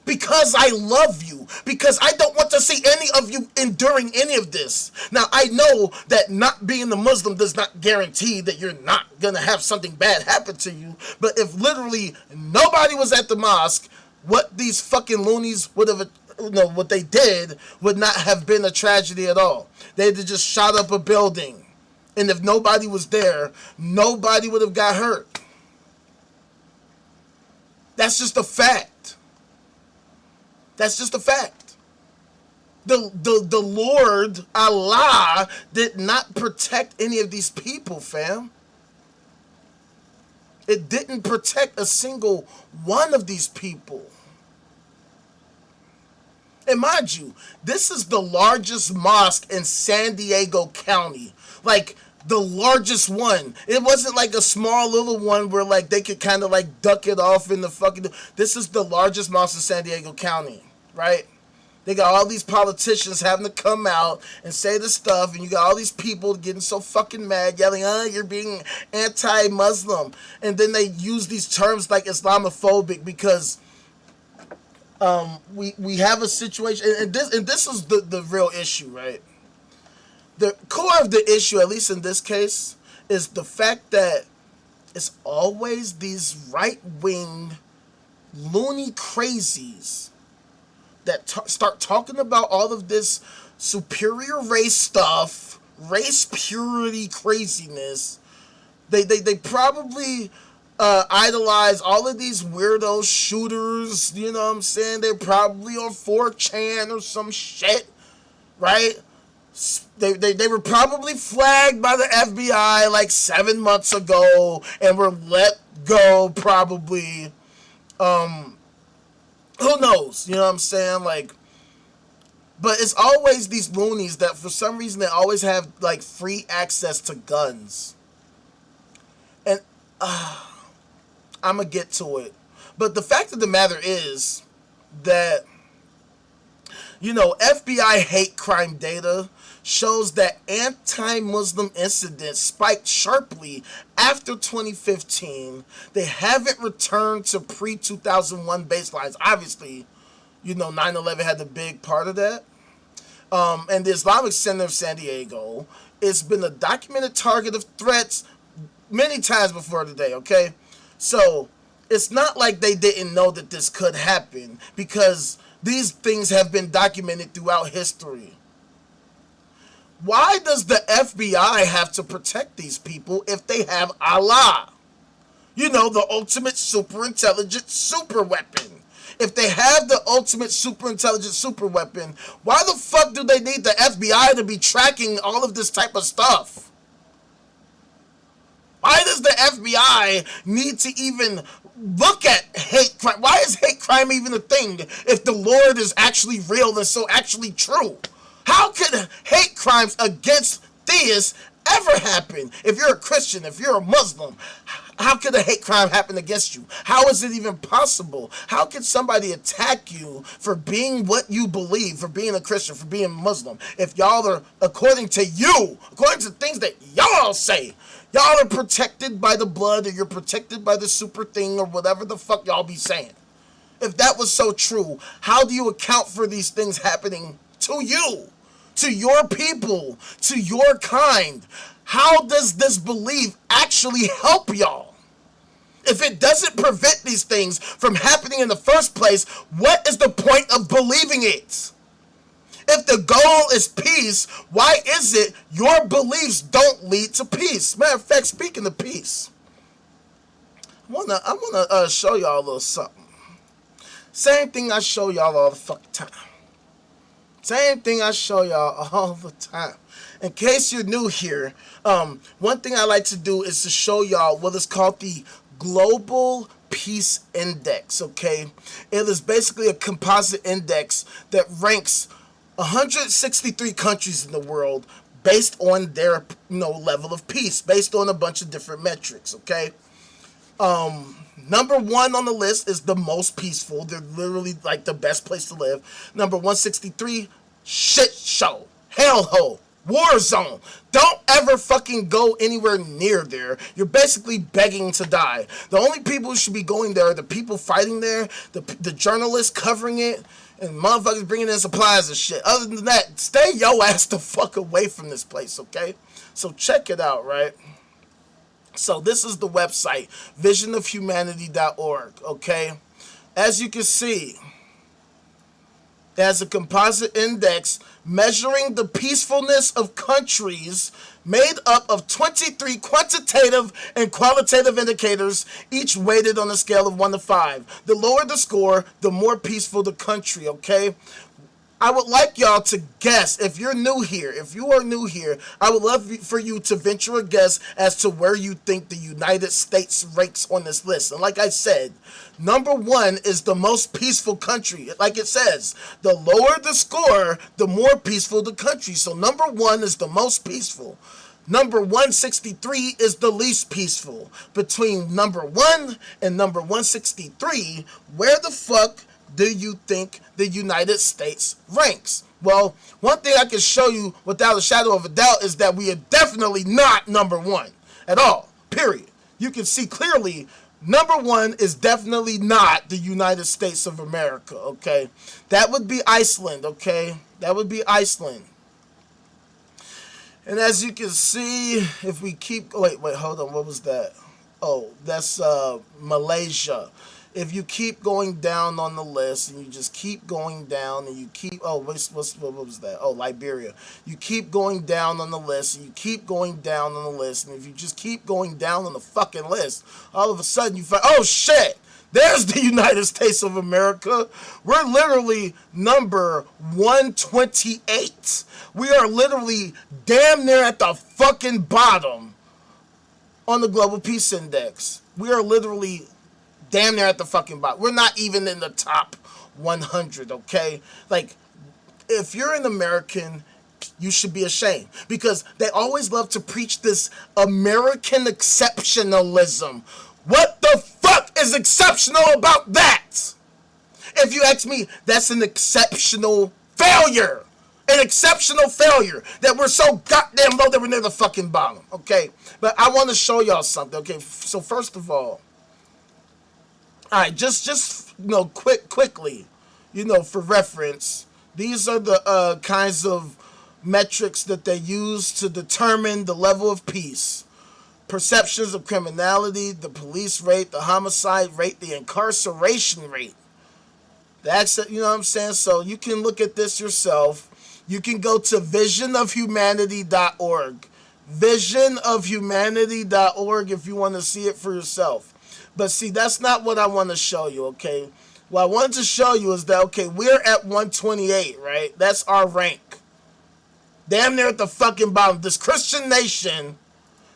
Because I love you. Because I don't want to see any of you enduring any of this. Now, I know that not being a Muslim does not guarantee that you're not going to have something bad happen to you. But if literally nobody was at the mosque, what these fucking loonies would have, what they did would not have been a tragedy at all. They'd have just shot up a building. And if nobody was there, nobody would have got hurt. That's just a fact. That's just a fact. The Lord, Allah, did not protect any of these people, fam. It didn't protect a single one of these people. And mind you, this is the largest mosque in San Diego County. Like, the largest one. It wasn't like a small little one where like they could kind of like duck it off in the fucking... This is the largest mosque in San Diego County. Right? They got all these politicians having to come out and say this stuff, and you got all these people getting so fucking mad, yelling, you're being anti-Muslim. And then they use these terms like Islamophobic because we have a situation, and this is the real issue, right? The core of the issue, at least in this case, is the fact that it's always these right-wing loony crazies that start talking about all of this superior race stuff, race purity craziness. They probably idolize all of these weirdo shooters, you know what I'm saying? They're probably on 4chan or some shit, right? They were probably flagged by the FBI like 7 months ago and were let go probably. Who knows? You know what I'm saying? Like, but it's always these loonies that for some reason they always have like free access to guns. And I'm going to get to it. But the fact of the matter is that, you know, FBI hate crime data shows that anti-Muslim incidents spiked sharply after 2015. They haven't returned to pre-2001 baselines. Obviously, you know, 9/11 had a big part of that. And the Islamic Center of San Diego, it's been a documented target of threats many times before today, okay? So it's not like they didn't know that this could happen, because these things have been documented throughout history. Why does the FBI have to protect these people if they have Allah? You know, the ultimate super intelligent super weapon. If they have the ultimate super intelligent super weapon, why the fuck do they need the FBI to be tracking all of this type of stuff? Why does the FBI need to even look at hate crime? Why is hate crime even a thing if the Lord is actually real and so actually true? How could hate crimes against theists ever happen? If you're a Christian, if you're a Muslim, how could a hate crime happen against you? How is it even possible? How could somebody attack you for being what you believe, for being a Christian, for being Muslim? If y'all are, according to you, according to things that y'all say, y'all are protected by the blood, or you're protected by the super thing, or whatever the fuck y'all be saying. If that was so true, how do you account for these things happening to you, to your people, to your kind? How does this belief actually help y'all? If it doesn't prevent these things from happening in the first place, what is the point of believing it? If the goal is peace, why is it your beliefs don't lead to peace? Matter of fact, speaking of peace, I wanna show y'all a little something. Same thing I show y'all all the fucking time. Same thing I show y'all all the time. In case you're new here, one thing I like to do is to show y'all what is called the Global Peace Index, okay? It is basically a composite index that ranks 163 countries in the world based on their, you know, level of peace, based on a bunch of different metrics, okay? Number one on the list is the most peaceful. They're literally like the best place to live. Number 163, shit show, hellhole, war zone. Don't ever fucking go anywhere near there. You're basically begging to die. The only people who should be going there are the people fighting there, the journalists covering it, and motherfuckers bringing in supplies and shit. Other than that, stay yo ass the fuck away from this place, okay? So check it out, right? So this is the website, visionofhumanity.org, okay? As you can see, it has a composite index measuring the peacefulness of countries made up of 23 quantitative and qualitative indicators, each weighted on a scale of 1 to 5. The lower the score, the more peaceful the country, okay? I would like y'all to guess, if you're new here, if you are new here, I would love for you to venture a guess as to where you think the United States ranks on this list. And like I said, number one is the most peaceful country. Like it says, the lower the score, the more peaceful the country. So number one is the most peaceful. Number 163 is the least peaceful. Between number 1 and number 163, where the fuck do you think the United States ranks? Well, one thing I can show you without a shadow of a doubt is that we are definitely not number 1 at all, period. You can see clearly number 1 is definitely not the United States of America, okay? That would be Iceland, okay? That would be Iceland. And as you can see, if we keep, wait, hold on, what was that? Oh, that's Malaysia. If you keep going down on the list and you just keep going down and you keep, oh, what was that? Oh, Liberia. You keep going down on the list and you keep going down on the list. And if you just keep going down on the fucking list, all of a sudden you find, oh shit, there's the United States of America. We're literally number 128. We are literally damn near at the fucking bottom on the Global Peace Index. We are literally damn near at the fucking bottom. We're not even in the top 100, okay? Like, if you're an American, you should be ashamed. Because they always love to preach this American exceptionalism. What the fuck is exceptional about that? If you ask me, that's an exceptional failure. An exceptional failure. That we're so goddamn low that we're near the fucking bottom. Okay? But I want to show y'all something. Okay? So first of all, alright, just quickly, for reference, these are the kinds of metrics that they use to determine the level of peace. Perceptions of criminality, the police rate, the homicide rate, the incarceration rate. That's it, you know what I'm saying? So you can look at this yourself. You can go to visionofhumanity.org. Visionofhumanity.org if you want to see it for yourself. But see, that's not what I want to show you, okay? What I wanted to show you is that, okay, we're at 128, right? That's our rank. Damn near at the fucking bottom. This Christian nation,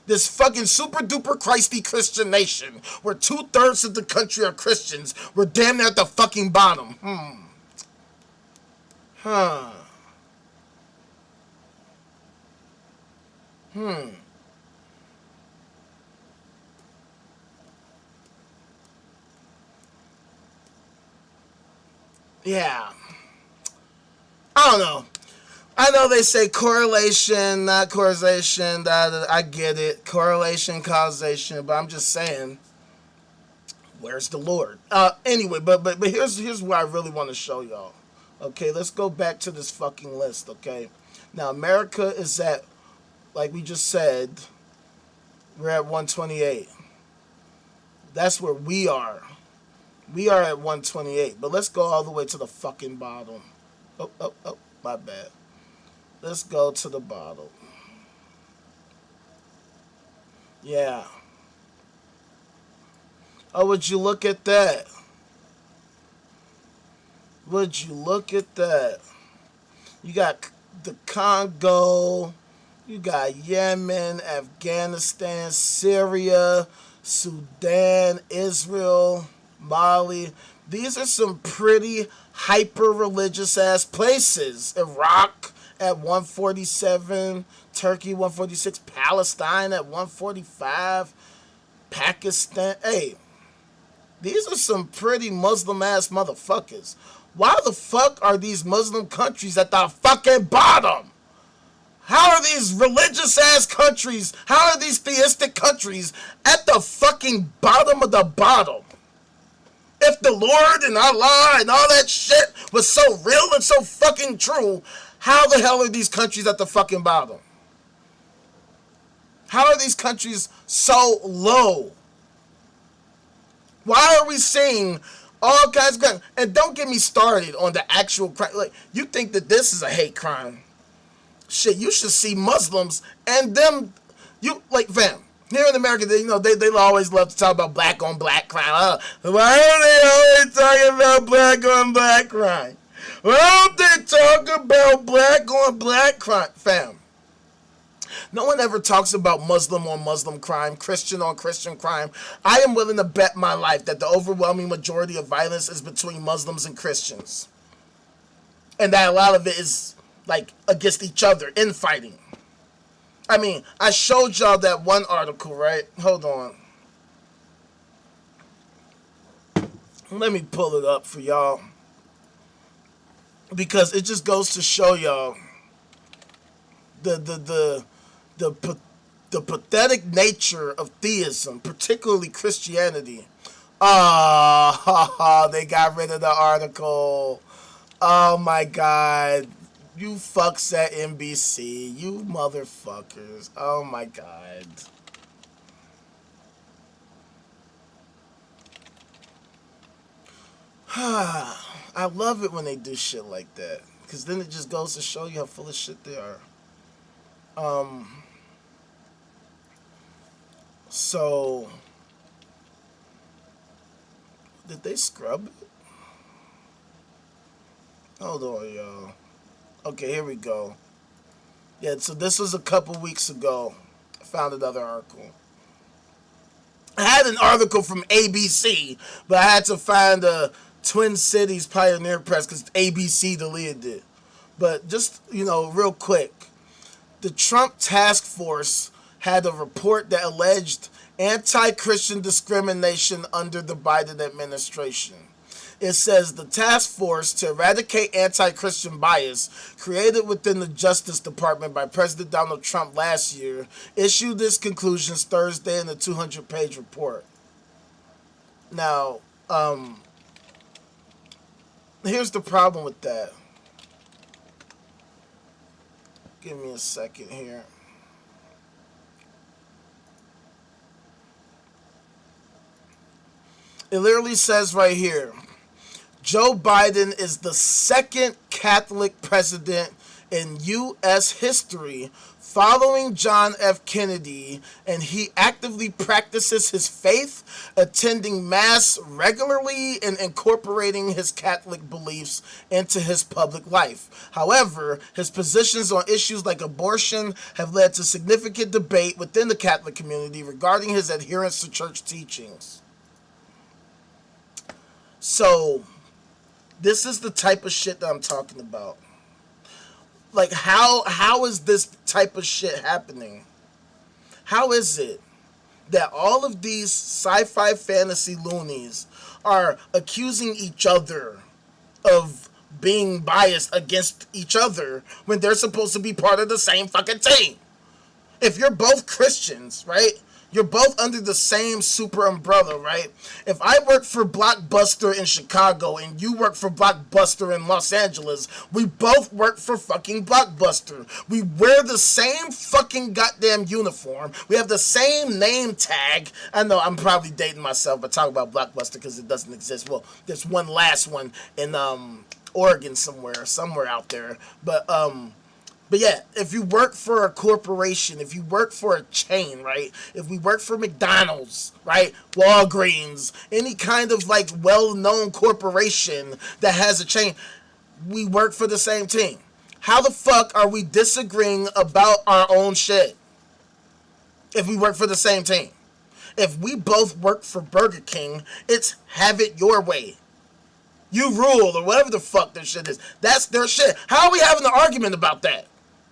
this fucking super duper Christy Christian nation, where 2/3 of the country are Christians, we're damn near at the fucking bottom. Yeah. I don't know. I know they say correlation, not causation. I get it. Correlation, causation. But I'm just saying, where's the Lord? Anyway, but here's what I really want to show y'all. Okay, let's go back to this fucking list. Okay, now America is at, like we just said, we're at 128. That's where we are. We are at 128. But let's go all the way to the fucking bottom. Oh, my bad. Let's go to the bottom. Yeah. Oh, would you look at that? Would you look at that? You got the Congo. You got Yemen, Afghanistan, Syria, Sudan, Israel, Mali. These are some pretty hyper-religious ass places. Iraq at 147, Turkey 146, Palestine at 145, Pakistan. Hey, these are some pretty Muslim ass motherfuckers. Why the fuck are these Muslim countries at the fucking bottom? How are these religious ass countries, how are these theistic countries at the fucking bottom of the bottom? If the Lord and Allah and all that shit was so real and so fucking true, how the hell are these countries at the fucking bottom? How are these countries so low? Why are we seeing all kinds of crime? And don't get me started on the actual crime. Like, you think that this is a hate crime? Shit, you should see Muslims and them. You like, fam. Here in America, they always love to talk about black on black crime. Why are they always talking about black on black crime? Why don't they talk about black on black crime, fam? No one ever talks about Muslim on Muslim crime, Christian on Christian crime. I am willing to bet my life that the overwhelming majority of violence is between Muslims and Christians. And that a lot of it is, like, against each other, infighting. I mean, I showed y'all that one article, right? Hold on. Let me pull it up for y'all. Because it just goes to show y'all the pathetic nature of theism, particularly Christianity. They got rid of the article. Oh my God. You fucks at NBC. You motherfuckers. Oh my god. I love it when they do shit like that. Because then it just goes to show you how full of shit they are. So, did they scrub it? Hold on, y'all. Okay, here we go. Yeah, so this was a couple weeks ago. I found another article. I had an article from ABC, but I had to find the Twin Cities Pioneer Press because ABC deleted it. But just, real quick, the Trump task force had a report that alleged anti-Christian discrimination under the Biden administration. It says the task force to eradicate anti-Christian bias created within the Justice Department by President Donald Trump last year issued its conclusions Thursday in a 200-page report. Now, here's the problem with that. Give me a second here. It literally says right here, Joe Biden is the second Catholic president in U.S. history following John F. Kennedy, and he actively practices his faith, attending Mass regularly and incorporating his Catholic beliefs into his public life. However, his positions on issues like abortion have led to significant debate within the Catholic community regarding his adherence to church teachings. So, this is the type of shit that I'm talking about. Like, how is this type of shit happening? How is it that all of these sci-fi fantasy loonies are accusing each other of being biased against each other when they're supposed to be part of the same fucking team? If you're both Christians, right? You're both under the same super umbrella, right? If I work for Blockbuster in Chicago and you work for Blockbuster in Los Angeles, we both work for fucking Blockbuster. We wear the same fucking goddamn uniform. We have the same name tag. I know I'm probably dating myself, but talk about Blockbuster because it doesn't exist. Well, there's one last one in Oregon somewhere out there. But yeah, if you work for a corporation, if you work for a chain, right? If we work for McDonald's, right? Walgreens, any kind of like well-known corporation that has a chain, we work for the same team. How the fuck are we disagreeing about our own shit if we work for the same team? If we both work for Burger King, it's have it your way. You rule, or whatever the fuck their shit is. That's their shit. How are we having an argument about that?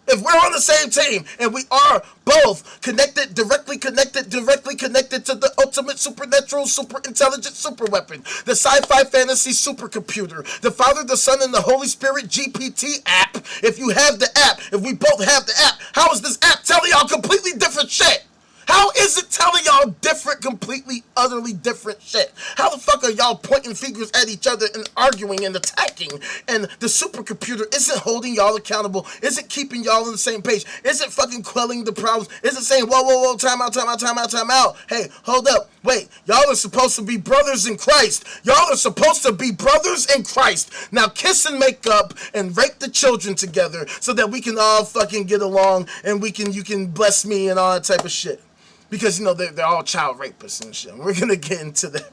If we're on the same team and we are both directly connected to the ultimate supernatural, super intelligent super weapon, the sci-fi fantasy supercomputer, the Father, the Son, and the Holy Spirit GPT app, if you have the app, if we both have the app, how is this app telling y'all completely different shit? How is it telling y'all completely, utterly different shit? How the fuck are y'all pointing fingers at each other and arguing and attacking? And the supercomputer isn't holding y'all accountable? Isn't keeping y'all on the same page? Isn't fucking quelling the problems? Isn't saying, whoa, time out. Hey, hold up. Wait, y'all are supposed to be brothers in Christ. Y'all are supposed to be brothers in Christ. Now kiss and make up and rape the children together so that we can all fucking get along and you can bless me and all that type of shit. Because, they're all child rapists and shit. We're going to get into that.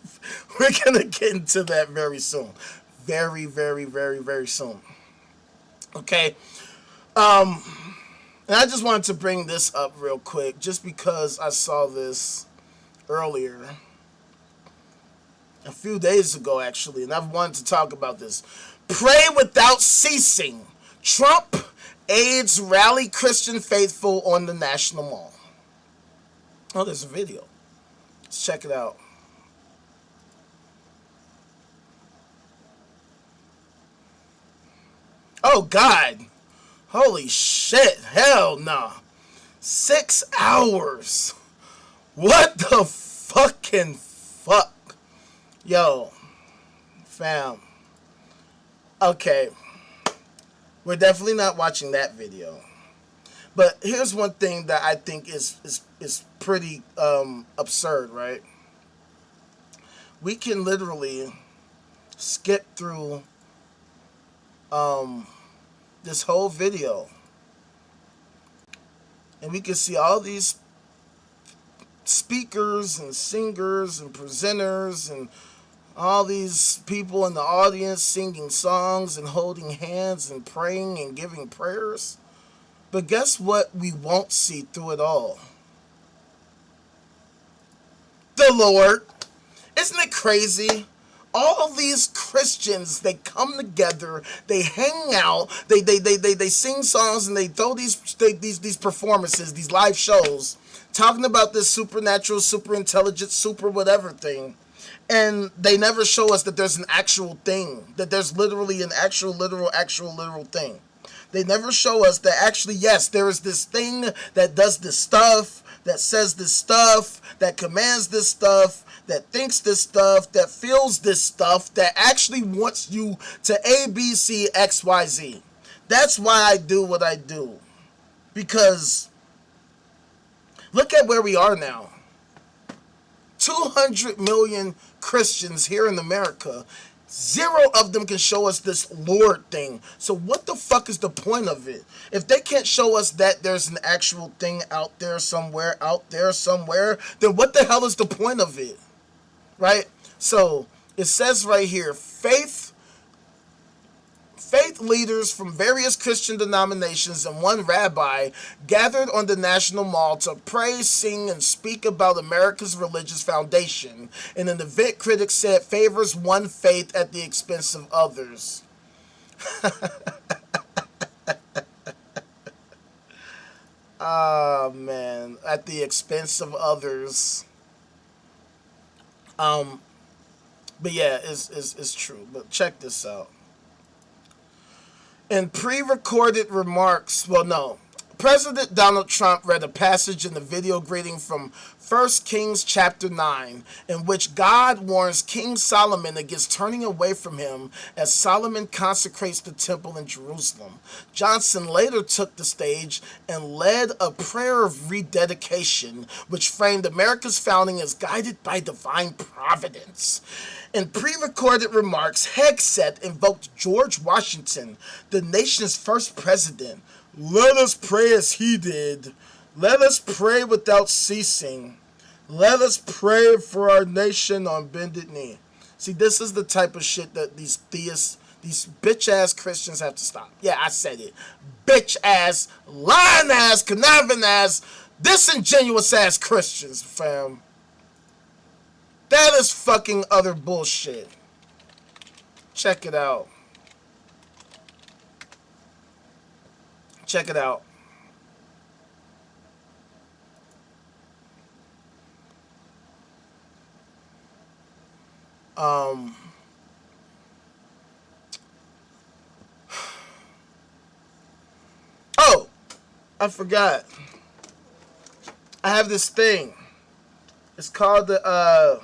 We're going to get into that very soon. Very, very, very, very soon. Okay? And I just wanted to bring this up real quick just because I saw this earlier. A few days ago, actually. And I've wanted to talk about this. Pray without ceasing. Trump aids rally Christian faithful on the National Mall. Oh, there's a video. Let's check it out. Oh, God. Holy shit. Hell no. 6 hours. What the fucking fuck? Yo. Fam. Okay. We're definitely not watching that video. But here's one thing that I think is pretty absurd, right? We can literally skip through this whole video, and we can see all these speakers and singers and presenters and all these people in the audience singing songs and holding hands and praying and giving prayers. But guess what we won't see through it all? The Lord. Isn't it crazy? All these Christians, they come together, they hang out, they sing songs, and they throw these performances, these live shows, talking about this supernatural, super intelligent, super whatever thing. And they never show us that there's an actual thing, that there's literally an actual literal thing. They never show us that actually, yes, there is this thing that does this stuff, that says this stuff, that commands this stuff, that thinks this stuff, that feels this stuff, that actually wants you to A, B, C, X, Y, Z. That's why I do what I do. Because look at where we are now. 200 million Christians here in America. 0 of them can show us this Lord thing. So what the fuck is the point of it? If they can't show us that there's an actual thing out there somewhere, then what the hell is the point of it? Right? So it says right here, faith leaders from various Christian denominations and one rabbi gathered on the National Mall to pray, sing, and speak about America's religious foundation in an event critics said favors one faith at the expense of others. Ah, man, at the expense of others. But yeah, it's true. But check this out. In pre-recorded remarks, President Donald Trump read a passage in the video greeting from 1 Kings chapter 9, in which God warns King Solomon against turning away from him as Solomon consecrates the temple in Jerusalem. Johnson later took the stage and led a prayer of rededication, which framed America's founding as guided by divine providence. In pre-recorded remarks, Hegseth invoked George Washington, the nation's first president. Let us pray as he did. Let us pray without ceasing. Let us pray for our nation on bended knee. See, this is the type of shit that these theists, these bitch-ass Christians have to stop. Yeah, I said it. Bitch-ass, lying-ass, conniving-ass, disingenuous-ass Christians, fam. That is fucking utter bullshit. Check it out. Check it out. Oh, I forgot. I have this thing. It's called the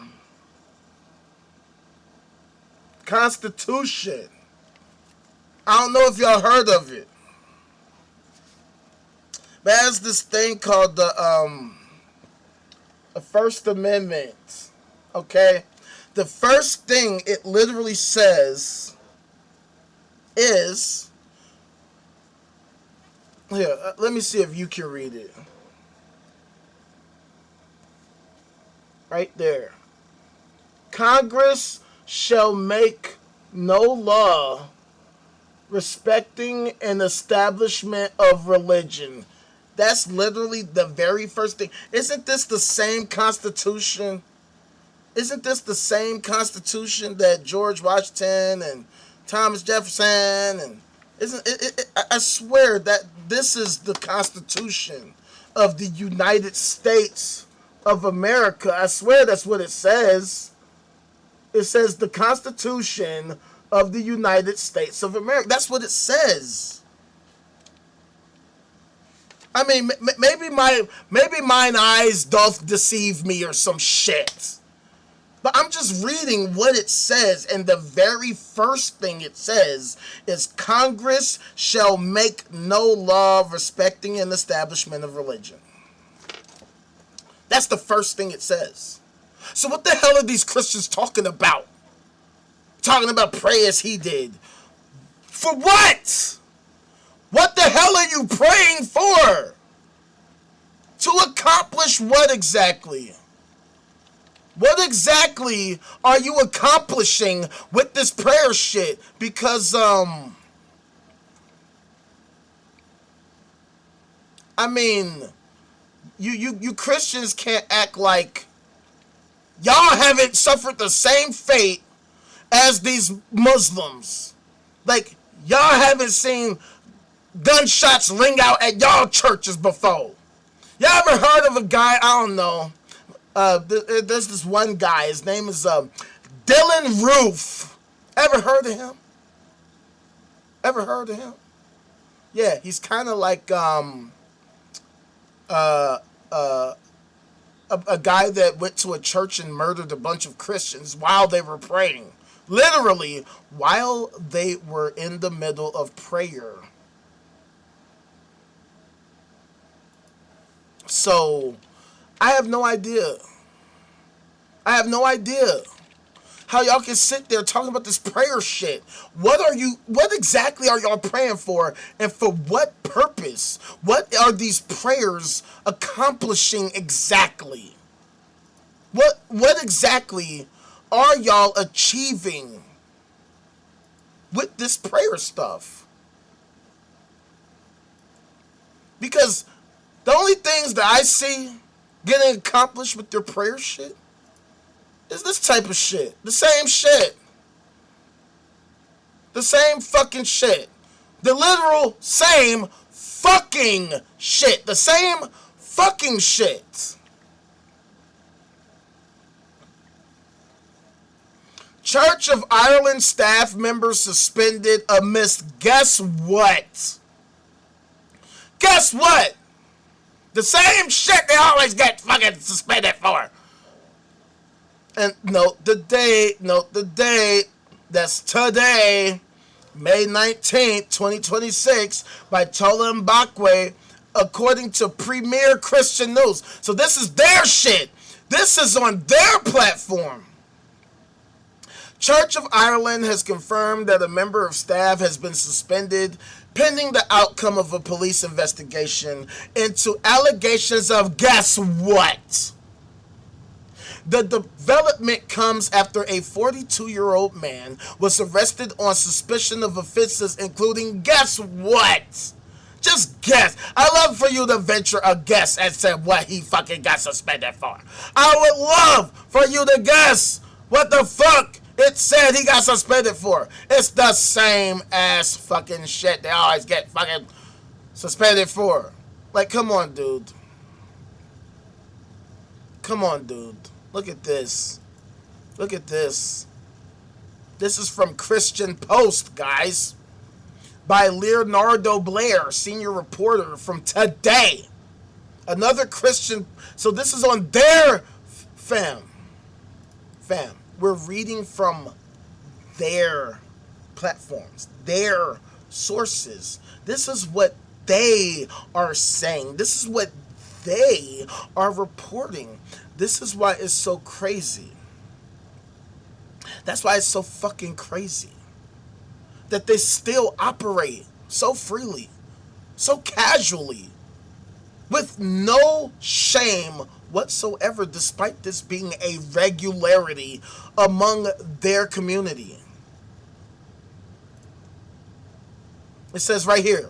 Constitution. I don't know if y'all heard of it. But it has this thing called the First Amendment. Okay? The first thing it literally says is... Here, let me see if you can read it. Right there. Congress shall make no law respecting an establishment of religion. That's literally the very first thing. Isn't this the same Constitution? Isn't this the same Constitution that George Washington and Thomas Jefferson and I swear that this is the Constitution of the United States of America. I swear that's what it says. It says the Constitution of the United States of America. That's what it says. I mean, maybe mine eyes doth deceive me or some shit. But I'm just reading what it says, and the very first thing it says is Congress shall make no law respecting an establishment of religion. That's the first thing it says. So what the hell are these Christians talking about? Talking about pray as he did. For what? What the hell are you praying for? To accomplish what exactly? What exactly are you accomplishing with this prayer shit? Because, I mean, you Christians can't act like y'all haven't suffered the same fate as these Muslims. Like, y'all haven't seen gunshots ring out at y'all churches before. Y'all ever heard of a guy, I don't know, there's this one guy, his name is Dylan Roof. Ever heard of him? Ever heard of him? Yeah, he's kind of like a guy that went to a church and murdered a bunch of Christians while they were praying. Literally, while they were in the middle of prayer. So, I have no idea. I have no idea how y'all can sit there talking about this prayer shit. What exactly are y'all praying for, and for what purpose? What are these prayers accomplishing exactly? What exactly are y'all achieving with this prayer stuff? Because the only things that I see getting accomplished with their prayer shit is this type of shit. The same shit. The same fucking shit. The literal same fucking shit. The same fucking shit. Church of Ireland staff members suspended amidst guess what? Guess what? The same shit they always get fucking suspended for. And note the date, that's today, May 19th, 2026, by Tola Mbakwe, according to Premier Christian News. So this is their shit. This is on their platform. Church of Ireland has confirmed that a member of staff has been suspended pending the outcome of a police investigation into allegations of guess what? The development comes after a 42-year-old man was arrested on suspicion of offenses including guess what? Just guess. I love for you to venture a guess and say what he fucking got suspended for. I would love for you to guess what the fuck it said he got suspended for. It's the same ass fucking shit they always get fucking suspended for. Like, come on, dude. Come on, dude. Look at this. Look at this. This is from Christian Post, guys. By Leonardo Blair, senior reporter from Today. Another Christian. So this is on their fam. We're reading from their platforms, their sources. This is what they are saying. This is what they are reporting. This is why it's so crazy. That's why it's so fucking crazy that they still operate so freely, so casually, with no shame whatsoever, despite this being a regularity among their community. It says right here,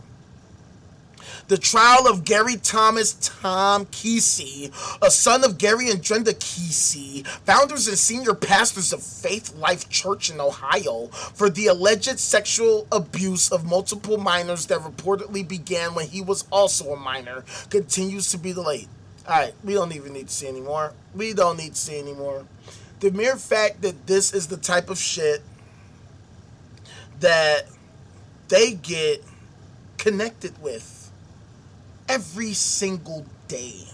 the trial of Gary Thomas Tom Kesey, a son of Gary and Brenda Kesey, founders and senior pastors of Faith Life Church in Ohio, for the alleged sexual abuse of multiple minors that reportedly began when he was also a minor, continues to be delayed. Alright, we don't even need to see anymore. We don't need to see anymore. The mere fact that this is the type of shit that they get connected with every single day.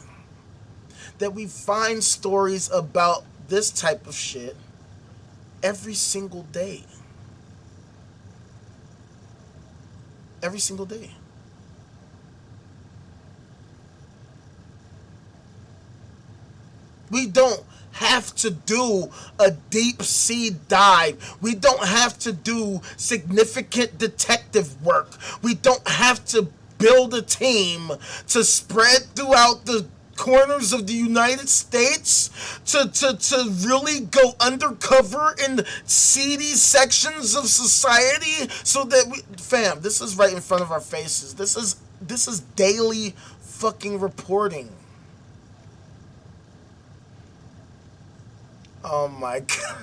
That we find stories about this type of shit every single day. Every single day. We don't have to do a deep sea dive. We don't have to do significant detective work. We don't have to build a team to spread throughout the corners of the United States to really go undercover in seedy sections of society so that we, fam, this is right in front of our faces. This is daily fucking reporting. Oh my god.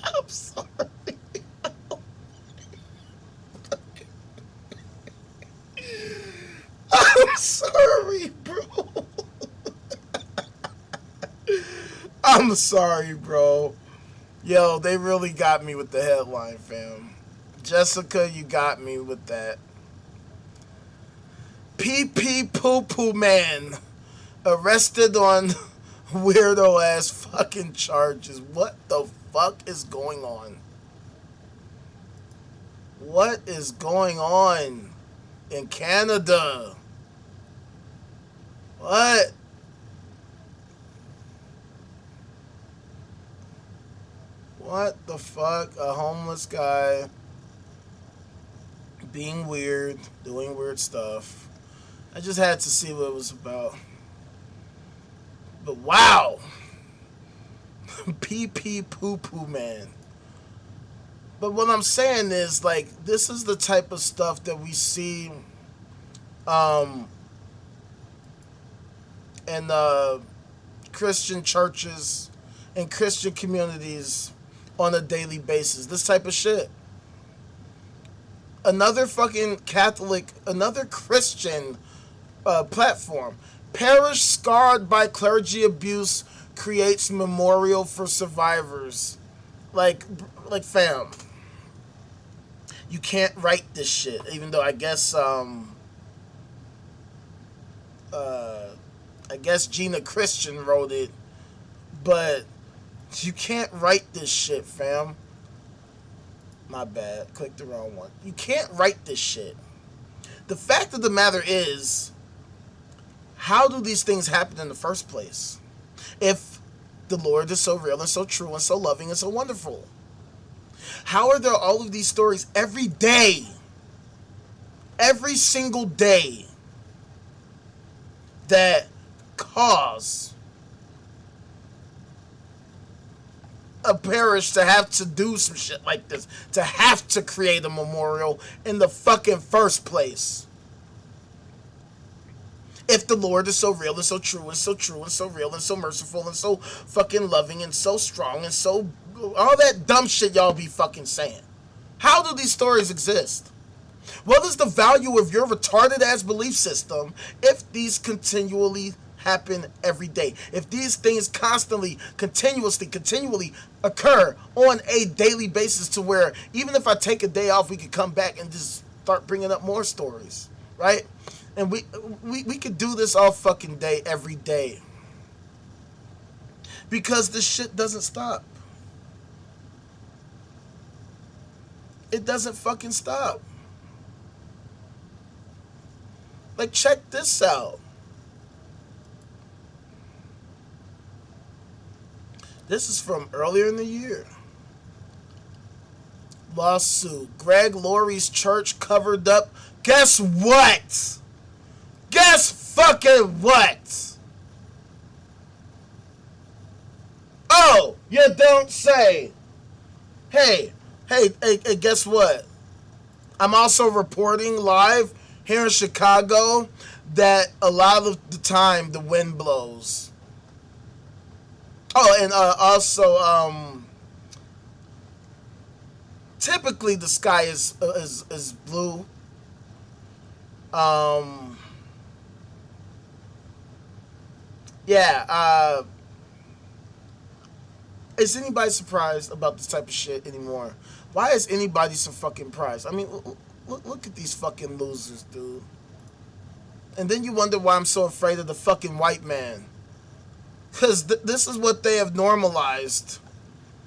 I'm sorry. I'm sorry, bro. I'm sorry, bro. Yo, they really got me with the headline, fam. Jessica, you got me with that. PP Poo Poo Man arrested on weirdo ass fucking charges. What the fuck is going on? What is going on in Canada? What? What the fuck? A homeless guy being weird, doing weird stuff. I just had to see what it was about. But wow. PP Poo Poo Man. But what I'm saying is, like, this is the type of stuff that we see in Christian churches and Christian communities on a daily basis. This type of shit. Another fucking Catholic, another Christian platform. Parish scarred by clergy abuse creates memorial for survivors. Like fam, you can't write this shit. Even though I guess Gina Christian wrote it, but you can't write this shit, fam. My bad, clicked the wrong one. You can't write this shit. The fact of the matter is, how do these things happen in the first place? If the Lord is so real and so true and so loving and so wonderful, how are there all of these stories every day, every single day, that cause a parish to have to do some shit like this, to have to create a memorial in the fucking first place? If the Lord is so real and so true and so true and so real and so merciful and so fucking loving and so strong and so all that dumb shit y'all be fucking saying, how do these stories exist? What is the value of your retarded ass belief system if these continually happen every day? If these things constantly, continually occur on a daily basis, to where even if I take a day off, we could come back and just start bringing up more stories, right? And we could do this all fucking day, every day. Because this shit doesn't stop. It doesn't fucking stop. Like, check this out. This is from earlier in the year. Lawsuit. Greg Laurie's church covered up. Guess what? Guess fucking what? Oh, you don't say. Hey, guess what? I'm also reporting live here in Chicago that a lot of the time the wind blows. Oh, and also, typically the sky is blue. Yeah, is anybody surprised about this type of shit anymore? Why is anybody so fucking surprised? I mean, look at these fucking losers, dude. And then you wonder why I'm so afraid of the fucking white man. Because this is what they have normalized.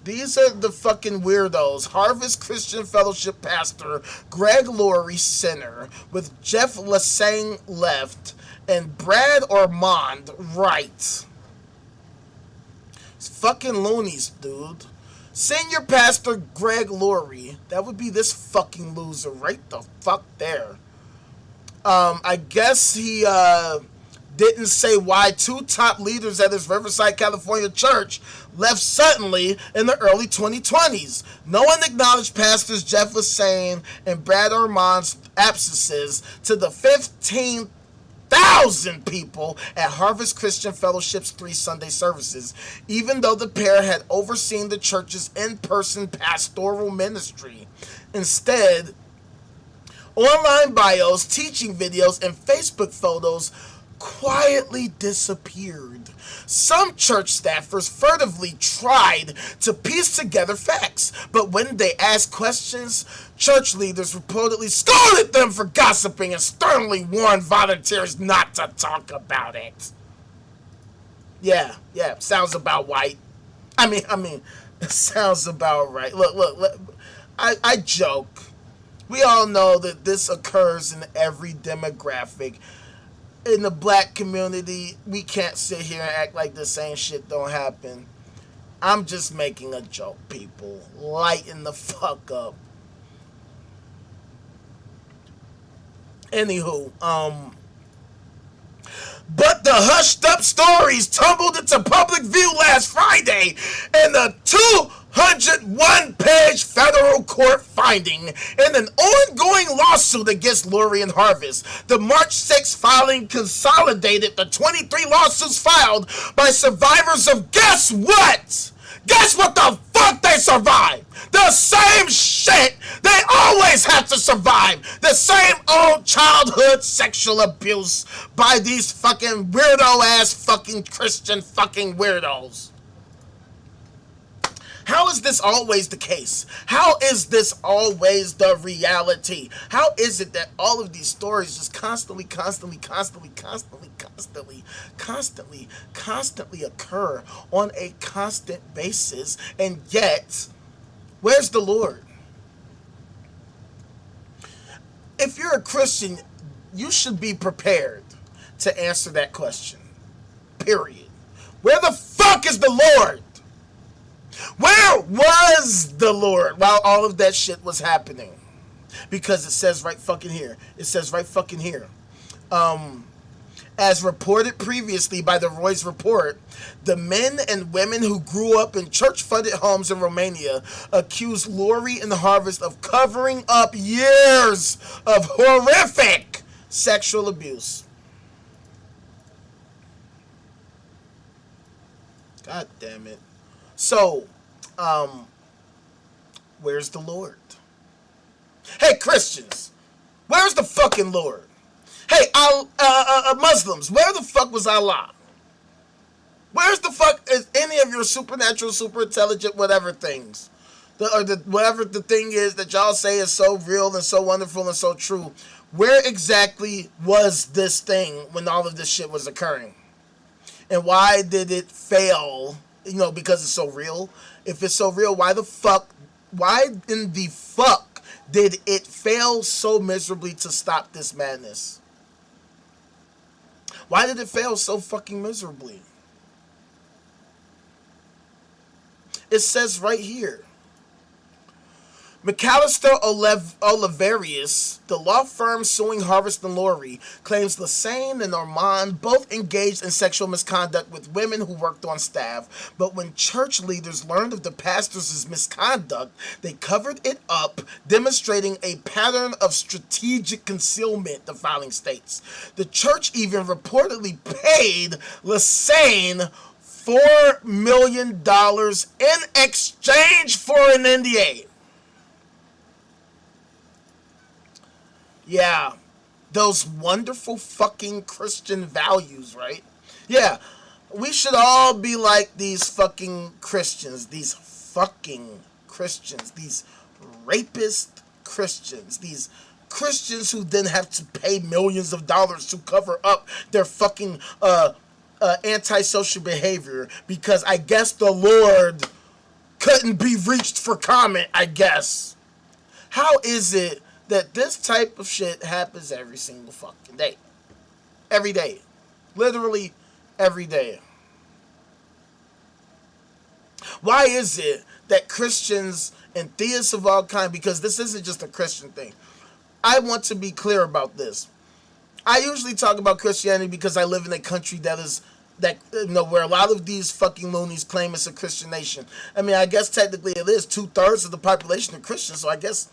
These are the fucking weirdos. Harvest Christian Fellowship pastor Greg Laurie center with Jeff Lassang left and Brad Ormond right. It's fucking loonies, dude. Senior pastor Greg Laurie, that would be this fucking loser right the fuck there. I guess he didn't say why two top leaders at his Riverside, California church left suddenly in the early 2020s. No one acknowledged pastors Jeff Lassane and Brad Ormond's absences to the 15,000 people at Harvest Christian Fellowship's 3 Sunday services, even though the pair had overseen the church's in-person pastoral ministry. Instead, online bios, teaching videos, and Facebook photos quietly disappeared. Some church staffers furtively tried to piece together facts, but when they asked questions, church leaders reportedly scolded them for gossiping and sternly warned volunteers not to talk about it. Yeah, sounds about right. I mean, it sounds about right. Look, I joke. We all know that this occurs in every demographic. In the black community, we can't sit here and act like the same shit don't happen. I'm just making a joke, people. Lighten the fuck up. Anywho, but the hushed up stories tumbled into public view last Friday, and the 201-page federal court finding in an ongoing lawsuit against Laurie and Harvest. The March 6 filing consolidated the 23 lawsuits filed by survivors of guess what? Guess what the fuck they survived? The same shit they always have to survive. The same old childhood sexual abuse by these fucking weirdo ass fucking Christian fucking weirdos. How is this always the case? How is this always the reality? How is it that all of these stories just constantly occur on a constant basis, and yet, where's the Lord? If you're a Christian, you should be prepared to answer that question. Period. Where the fuck is the Lord? Where was the Lord while all of that shit was happening? Because it says right fucking here. As reported previously by the Roy's Report, the men and women who grew up in church-funded homes in Romania accused Laurie and Harvest of covering up years of horrific sexual abuse. God damn it. So, where's the Lord? Hey, Christians, where's the fucking Lord? Hey, Muslims, where the fuck was Allah? Where's the fuck is any of your supernatural, super intelligent, whatever things? Whatever the thing is that y'all say is so real and so wonderful and so true. Where exactly was this thing when all of this shit was occurring? And why did it fail? You know, because it's so real. If it's so real, why in the fuck did it fail so miserably to stop this madness? Why did it fail so fucking miserably? It says right here. McAllister Oliverius, the law firm suing Harvest and Laurie, claims Lassane and Ormond both engaged in sexual misconduct with women who worked on staff. But when church leaders learned of the pastors' misconduct, they covered it up, demonstrating a pattern of strategic concealment, the filing states. The church even reportedly paid Lassane $4 million in exchange for an NDA. Yeah, those wonderful fucking Christian values, right? Yeah, we should all be like these fucking Christians, these fucking Christians, these rapist Christians, these Christians who then have to pay millions of dollars to cover up their fucking antisocial behavior because I guess the Lord couldn't be reached for comment, I guess. How is it that this type of shit happens every single fucking day? Every day. Literally every day. Why is it that Christians and theists of all kinds, because this isn't just a Christian thing. I want to be clear about this. I usually talk about Christianity because I live in a country where a lot of these fucking loonies claim it's a Christian nation. I mean, I guess technically it is. 2/3 of the population are Christians, so that's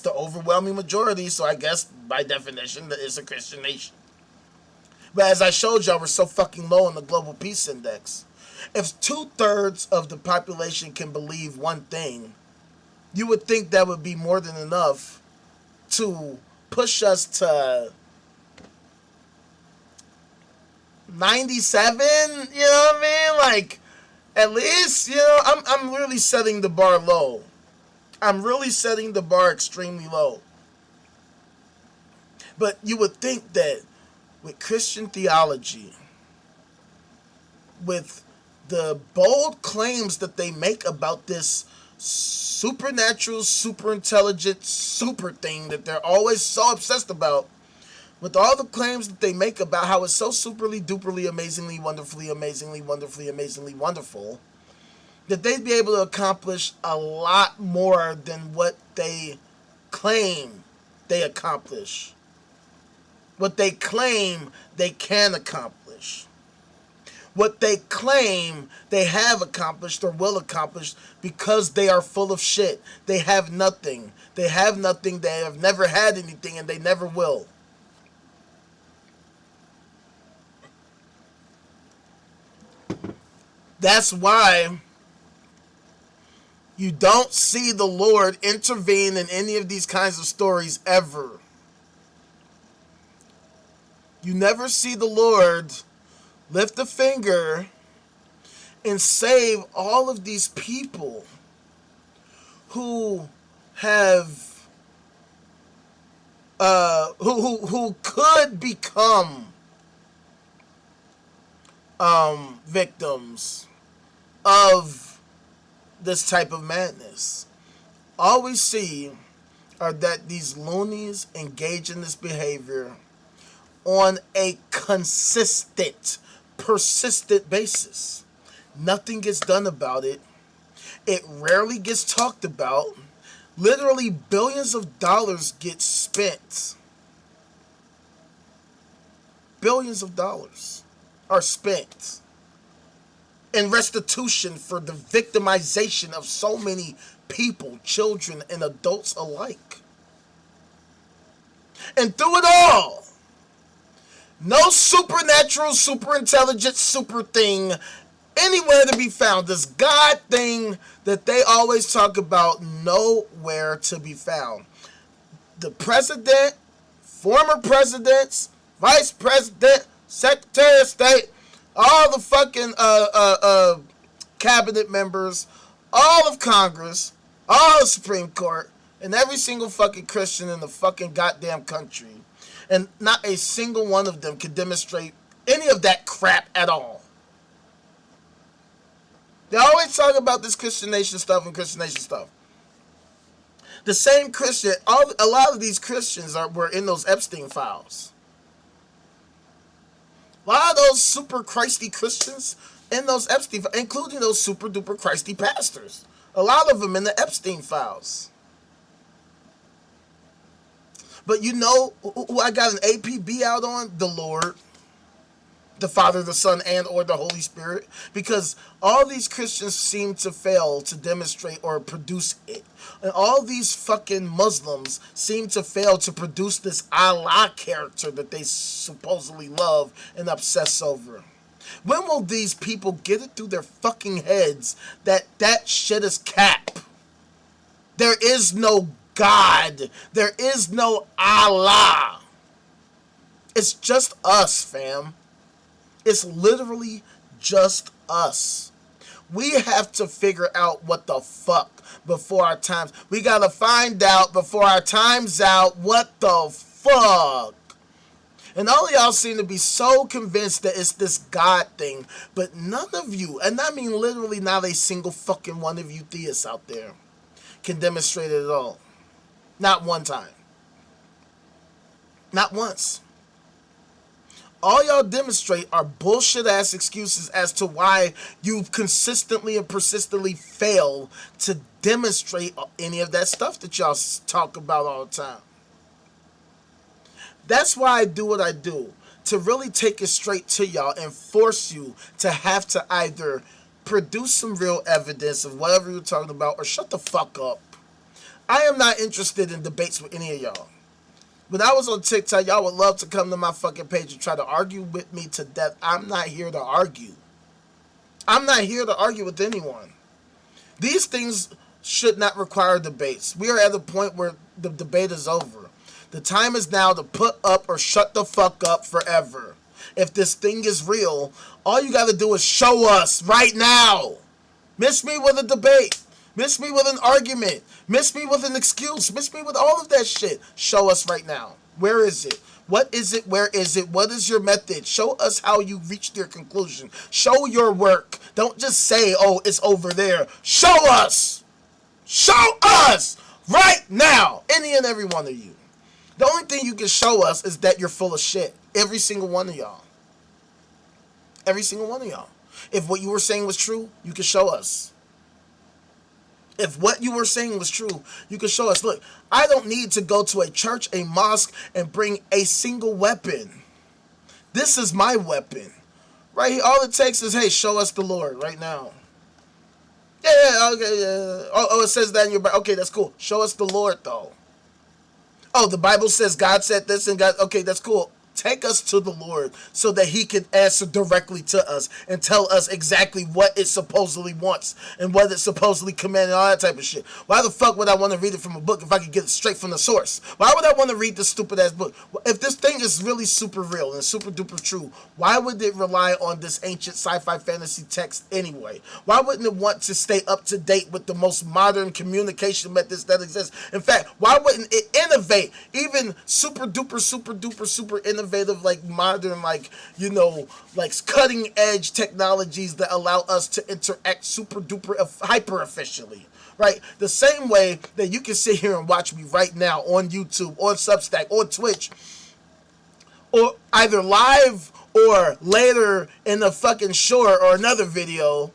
the overwhelming majority, so I guess by definition that it's a Christian nation. But as I showed y'all, we're so fucking low on the global peace index. If 2/3 of the population can believe one thing, you would think that would be more than enough to push us to 97, you know what I mean? Like, at least, I'm really setting the bar low. I'm really setting the bar extremely low. But you would think that with Christian theology, with the bold claims that they make about this supernatural, super intelligent, super thing that they're always so obsessed about, with all the claims that they make about how it's so superly, duperly, amazingly, wonderfully wonderful, that they'd be able to accomplish a lot more than what they claim they accomplish. What they claim they can accomplish. What they claim they have accomplished or will accomplish because they are full of shit. They have nothing. They have nothing. They have never had anything and they never will. That's why you don't see the Lord intervene in any of these kinds of stories ever. You never see the Lord lift a finger and save all of these people who have who could become victims of this type of madness. All we see are that these loonies engage in this behavior on a consistent, persistent basis. Nothing gets done about it. It rarely gets talked about. Literally billions of dollars get spent. Billions of dollars are spent in restitution for the victimization of so many people, children and adults alike. And through it all, no supernatural, super intelligent, super thing anywhere to be found. This God thing that they always talk about, nowhere to be found. The president, former presidents, vice president, secretary of state, all the fucking cabinet members, all of Congress, all the Supreme Court, and every single fucking Christian in the fucking goddamn country. And not a single one of them can demonstrate any of that crap at all. They always talk about this Christian nation stuff and Christian nation stuff. The same Christian, a lot of these Christians were in those Epstein files. A lot of those super Christy Christians in those Epstein files, including those super duper Christy pastors. A lot of them in the Epstein files. But you know who I got an APB out on? The Lord. The Father, the Son, and or the Holy Spirit. Because all these Christians seem to fail to demonstrate or produce it. And all these fucking Muslims seem to fail to produce this Allah character that they supposedly love and obsess over. When will these people get it through their fucking heads that shit is cap? There is no God. There is no Allah. It's just us, fam. It's literally just us. We have to figure out what the fuck before our times. We gotta find out before our time's out what the fuck. And all of y'all seem to be so convinced that it's this God thing, but none of you, and I mean literally not a single fucking one of you theists out there, can demonstrate it at all. Not one time. Not once. All y'all demonstrate are bullshit ass excuses as to why you consistently and persistently fail to demonstrate any of that stuff that y'all talk about all the time. That's why I do what I do. To really take it straight to y'all and force you to have to either produce some real evidence of whatever you're talking about or shut the fuck up. I am not interested in debates with any of y'all. When I was on TikTok, y'all would love to come to my fucking page and try to argue with me to death. I'm not here to argue. I'm not here to argue with anyone. These things should not require debates. We are at a point where the debate is over. The time is now to put up or shut the fuck up forever. If this thing is real, all you gotta do is show us right now. Miss me with a debate. Miss me with an argument. Miss me with an excuse. Miss me with all of that shit. Show us right now. Where is it? What is it? Where is it? What is your method? Show us how you reached your conclusion. Show your work. Don't just say, oh, it's over there. Show us. Show us right now. Any and every one of you. The only thing you can show us is that you're full of shit. Every single one of y'all. Every single one of y'all. If what you were saying was true, you can show us. If what you were saying was true, you can show us. Look, I don't need to go to a church, a mosque, and bring a single weapon. This is my weapon. Right here, all it takes is, hey, show us the Lord right now. Yeah, okay, yeah. Oh, it says that in your Bible. Okay, that's cool. Show us the Lord, though. Oh, the Bible says God said this and God... Okay, that's cool. Take us to the Lord so that he can answer directly to us and tell us exactly what it supposedly wants and what it supposedly commanded and all that type of shit. Why the fuck would I want to read it from a book if I could get it straight from the source? Why would I want to read this stupid ass book? If this thing is really super real and super duper true, why would it rely on this ancient sci-fi fantasy text anyway? Why wouldn't it want to stay up to date with the most modern communication methods that exist? In fact, why wouldn't it innovate even super duper innovative, like modern, like, you know, like cutting edge technologies that allow us to interact super duper hyper efficiently, right? The same way that you can sit here and watch me right now on YouTube, on Substack, on Twitch, or either live or later in a fucking short or another video.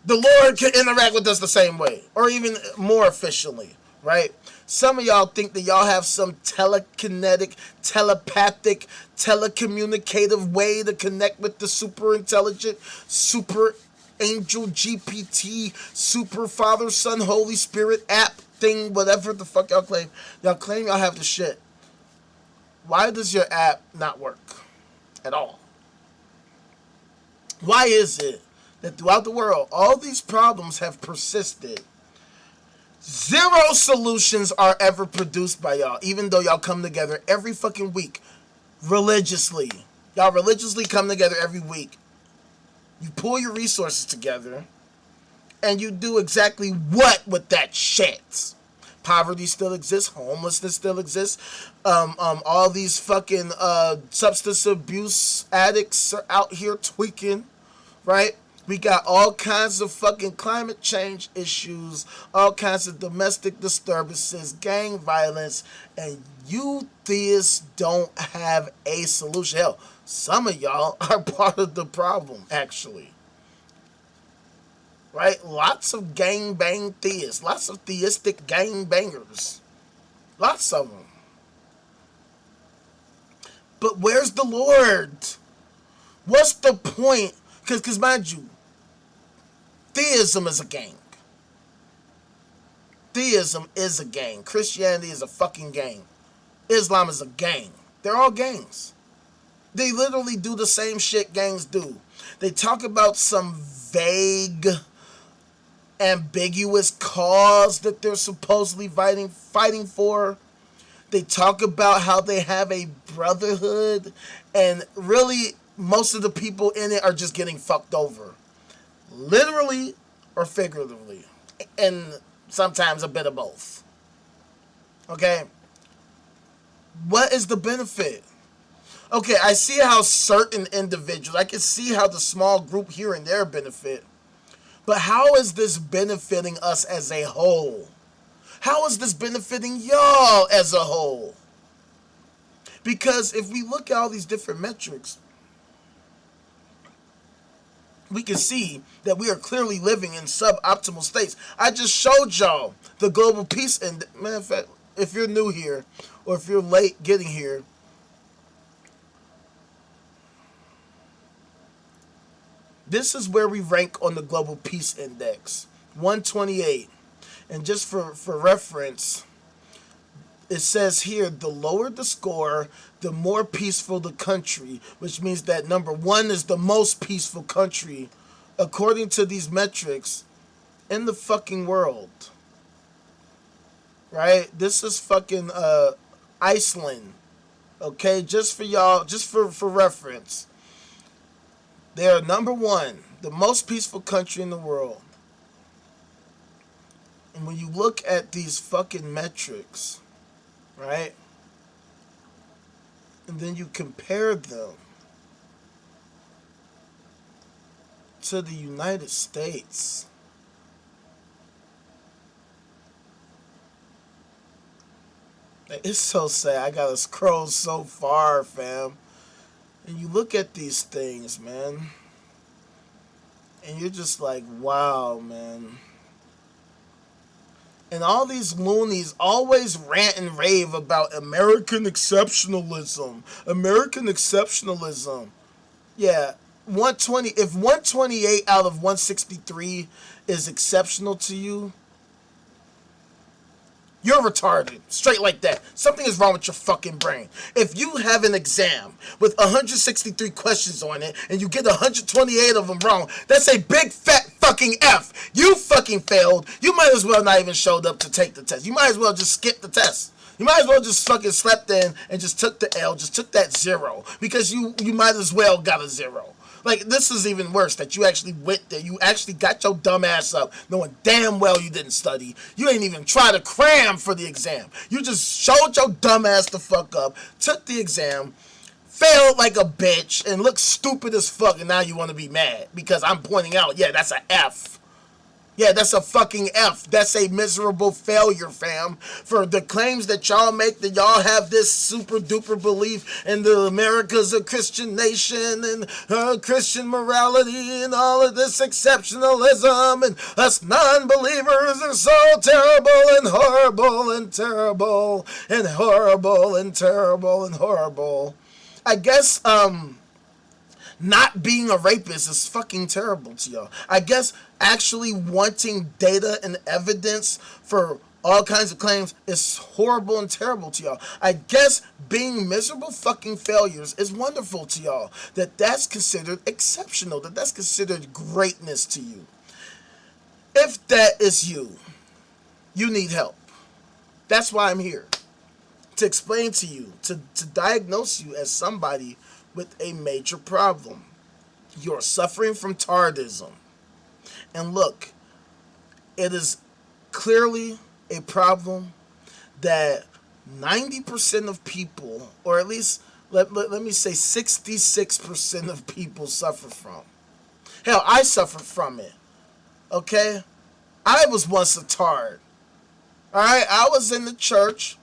The Lord can interact with us the same way, or even more efficiently, right? Some of y'all think that y'all have some telekinetic, telepathic, telecommunicative way to connect with the super intelligent, super angel GPT, super Father, Son, Holy Spirit app thing, whatever the fuck y'all claim. Y'all claim y'all have the shit. Why does your app not work at all? Why is it that throughout the world, all these problems have persisted? Zero solutions are ever produced by y'all, even though y'all come together every fucking week, religiously. Y'all religiously come together every week. You pull your resources together, and you do exactly what with that shit? Poverty still exists, homelessness still exists, all these fucking substance abuse addicts are out here tweaking, right? We got all kinds of fucking climate change issues, all kinds of domestic disturbances, gang violence, and you theists don't have a solution. Hell, some of y'all are part of the problem, actually. Right? Lots of gangbang theists, lots of theistic gangbangers. Lots of them. But where's the Lord? What's the point? Because mind you, theism is a gang. Theism is a gang. Christianity is a fucking gang. Islam is a gang. They're all gangs. They literally do the same shit gangs do. They talk about some vague, ambiguous cause that they're supposedly fighting for. They talk about how they have a brotherhood, and really most of the people in it are just getting fucked over. Literally or figuratively. And sometimes a bit of both. Okay? What is the benefit Okay, I see how certain individuals, I can see how the small group here and there benefit. But how is this benefiting us as a whole? How is this benefiting y'all as a whole? Because if we look at all these different metrics, we can see that we are clearly living in suboptimal states. I just showed y'all the global peace index. Matter of fact, if you're new here or if you're late getting here, this is where we rank on the global peace index, 128. And just for reference, it says here the lower the score, the more peaceful the country, which means that number one is the most peaceful country according to these metrics in the fucking world. Right? This is fucking Iceland. Okay, just for y'all, just for reference. They are number one, the most peaceful country in the world. And when you look at these fucking metrics, right? And then you compare them to the United States. It's so sad. I gotta scroll so far, fam. And you look at these things, man. And you're just like, wow, man. And all these loonies always rant and rave about American exceptionalism. American exceptionalism. Yeah, 120. If 128 out of 163 is exceptional to you, you're retarded. Straight like that. Something is wrong with your fucking brain. If you have an exam with 163 questions on it and you get 128 of them wrong, that's a big fat fucking F. You fucking failed. You might as well not even showed up to take the test. You might as well just skip the test. You might as well just fucking slept in and just took the L, just took that zero. Because you might as well got a zero. Like, this is even worse, that you actually went there. You actually got your dumb ass up, knowing damn well you didn't study. You ain't even try to cram for the exam. You just showed your dumb ass the fuck up, took the exam, failed like a bitch, and looked stupid as fuck, and now you want to be mad because I'm pointing out, yeah, that's an F. Yeah, that's a fucking F. That's a miserable failure, fam. For the claims that y'all make, that y'all have this super duper belief in the America's a Christian nation and Christian morality and all of this exceptionalism and us non-believers are so terrible and horrible and terrible and horrible and terrible and horrible. I guess, not being a rapist is fucking terrible to y'all. I guess actually wanting data and evidence for all kinds of claims is horrible and terrible to y'all. I guess being miserable fucking failures is wonderful to y'all. That's considered exceptional. That's considered greatness to you. If that is you, you need help. That's why I'm here. To explain to you, to diagnose you as somebody with a major problem. You're suffering from tardism. And look, it is clearly a problem that 90% of people, or at least let me say 66% of people suffer from. Hell, I suffer from it. Okay? I was once a tard. Alright? I was in the church,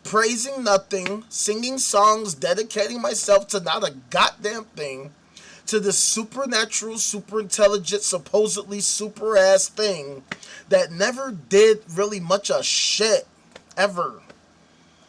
praising nothing, singing songs, dedicating myself to not a goddamn thing, to this supernatural, super intelligent, supposedly super ass thing that never did really much of shit ever.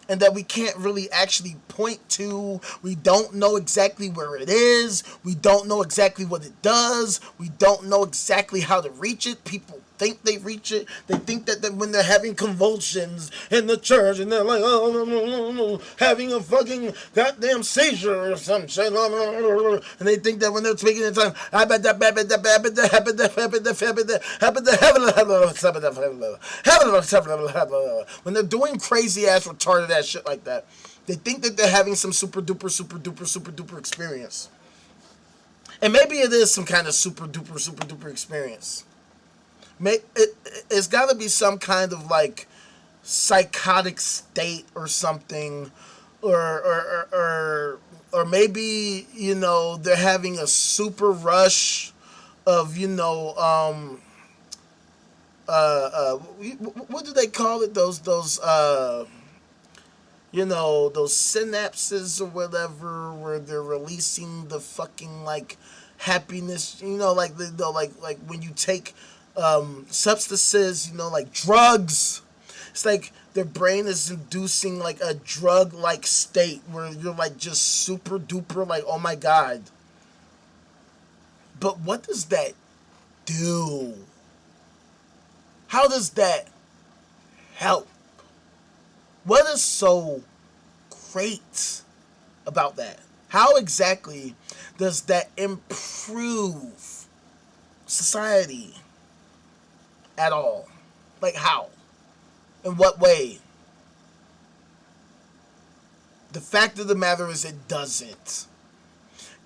And that we can't really actually point to. We don't know exactly where it is. We don't know exactly what it does. We don't know exactly how to reach it. People think they reach it. They think that when they're having convulsions in the church and they're like, oh, having a fucking goddamn seizure or some shit. And they think that when they're speaking in tongues, when they're doing crazy ass retarded ass shit like that, they think that they're having some super duper experience. And maybe it is some kind of super duper experience. It's got to be some kind of like psychotic state or something, or or maybe, they're having a super rush of, what do they call it? Those synapses or whatever, where they're releasing the fucking like happiness, like when you take substances, like drugs. It's like their brain is inducing like a drug like state where you're like just super duper like, oh my god. But what does that do? How does that help? What is so great about that? How exactly does that improve society at all? Like how? In what way? The fact of the matter is it doesn't.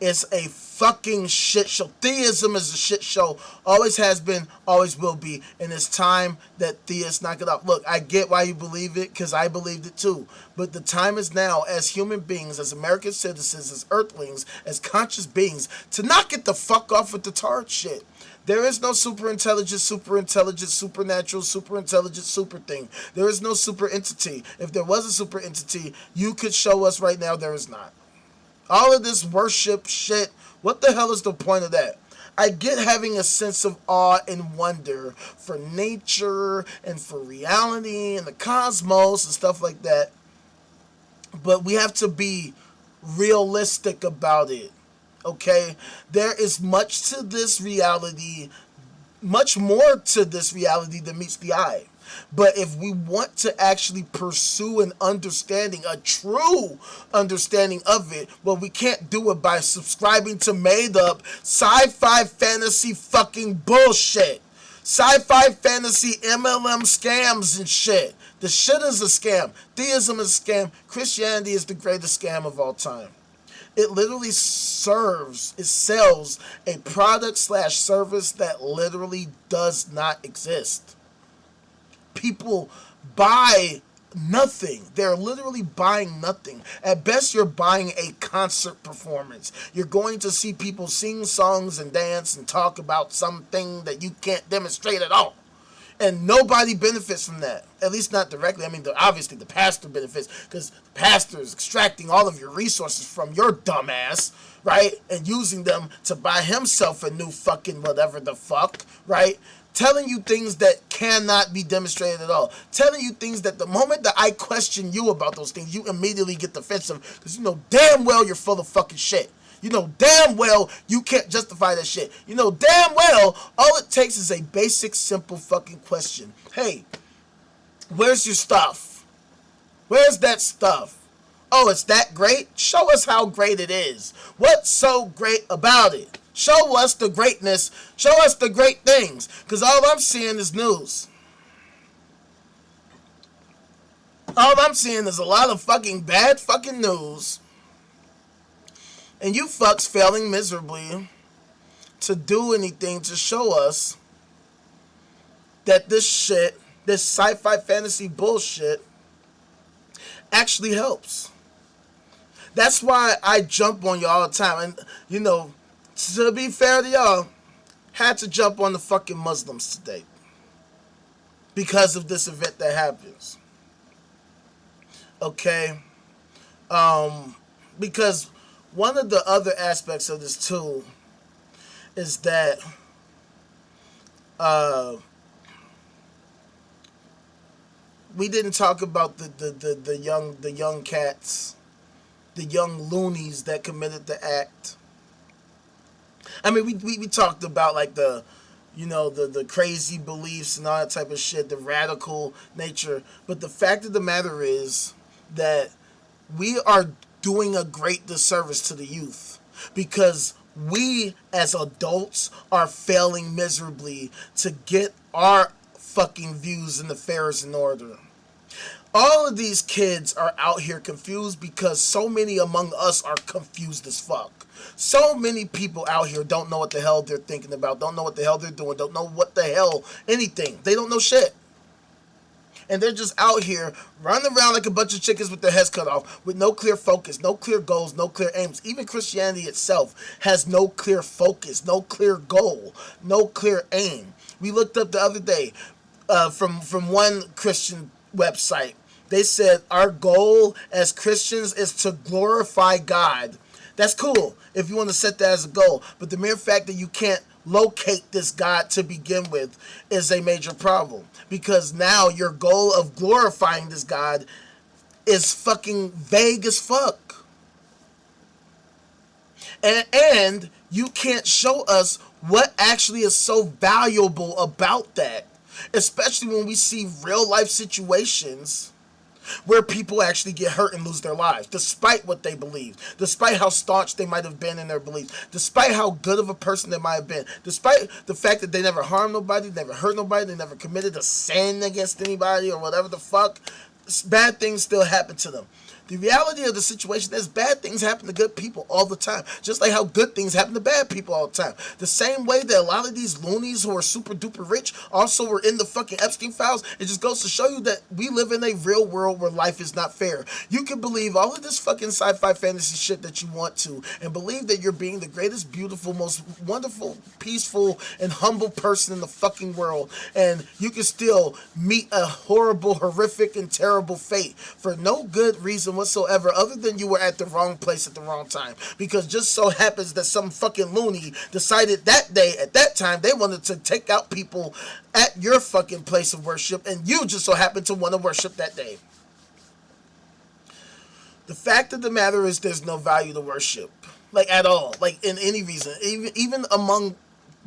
It's a fucking shit show. Theism is a shit show. Always has been, always will be. And it's time that theists knock it off. Look, I get why you believe it, because I believed it too. But the time is now, as human beings, as American citizens, as earthlings, as conscious beings, to knock it the fuck off with the tard shit. There is no super intelligent, supernatural, super intelligent, super thing. There is no super entity. If there was a super entity, you could show us right now there is not. All of this worship shit, what the hell is the point of that? I get having a sense of awe and wonder for nature and for reality and the cosmos and stuff like that. But we have to be realistic about it. Okay? There is much to this reality, much more to this reality than meets the eye. But if we want to actually pursue an understanding, a true understanding of it, well, we can't do it by subscribing to made up sci-fi fantasy fucking bullshit. Sci-fi fantasy MLM scams and shit. The shit is a scam. Theism is a scam. Christianity is the greatest scam of all time. It literally sells a product slash service that literally does not exist. People buy nothing. They're literally buying nothing. At best, you're buying a concert performance. You're going to see people sing songs and dance and talk about something that you can't demonstrate at all. And nobody benefits from that. At least not directly. I mean, obviously the pastor benefits, because the pastor is extracting all of your resources from your dumb ass, right? And using them to buy himself a new fucking whatever the fuck, right? Telling you things that cannot be demonstrated at all. Telling you things that the moment that I question you about those things, you immediately get defensive, because you know damn well you're full of fucking shit. You know damn well you can't justify that shit. You know damn well all it takes is a basic, simple fucking question. Hey, where's your stuff? Where's that stuff? Oh, it's that great? Show us how great it is. What's so great about it? Show us the greatness. Show us the great things. Because all I'm seeing is news. All I'm seeing is a lot of fucking bad fucking news. And you fucks failing miserably to do anything to show us that this shit, this sci-fi fantasy bullshit, actually helps. That's why I jump on y'all all the time. And, you know, to be fair to y'all, had to jump on the fucking Muslims today because of this event that happens. Okay? Because one of the other aspects of this too is that we didn't talk about the young cats, the young loonies that committed the act. I mean, we talked about like the crazy beliefs and all that type of shit, the radical nature. But the fact of the matter is that we are doing a great disservice to the youth, because we as adults are failing miserably to get our fucking views and affairs in order. All of these kids are out here confused because so many among us are confused as fuck. So many people out here don't know what the hell they're thinking about, don't know what the hell they're doing, don't know what the hell anything. They don't know shit. And they're just out here running around like a bunch of chickens with their heads cut off, with no clear focus, no clear goals, no clear aims. Even Christianity itself has no clear focus, no clear goal, no clear aim. We looked up the other day from one Christian website. They said our goal as Christians is to glorify God. That's cool if you want to set that as a goal. But the mere fact that you can't locate this God to begin with is a major problem. Because now your goal of glorifying this God is fucking vague as fuck. And you can't show us what actually is so valuable about that. Especially when we see real life situations where people actually get hurt and lose their lives, despite what they believe, despite how staunch they might have been in their beliefs, despite how good of a person they might have been, despite the fact that they never harmed nobody, never hurt nobody, they never committed a sin against anybody or whatever the fuck, bad things still happen to them. The reality of the situation is bad things happen to good people all the time. Just like how good things happen to bad people all the time. The same way that a lot of these loonies who are super duper rich also were in the fucking Epstein files. It just goes to show you that we live in a real world where life is not fair. You can believe all of this fucking sci-fi fantasy shit that you want to and believe that you're being the greatest, beautiful, most wonderful, peaceful, and humble person in the fucking world. And you can still meet a horrible, horrific, and terrible fate for no good reason whatsoever other than you were at the wrong place at the wrong time, because just so happens that some fucking loony decided that day at that time they wanted to take out people at your fucking place of worship, and you just so happened to want to worship that day. The fact of the matter is there's no value to worship, like at all, like in any reason, even among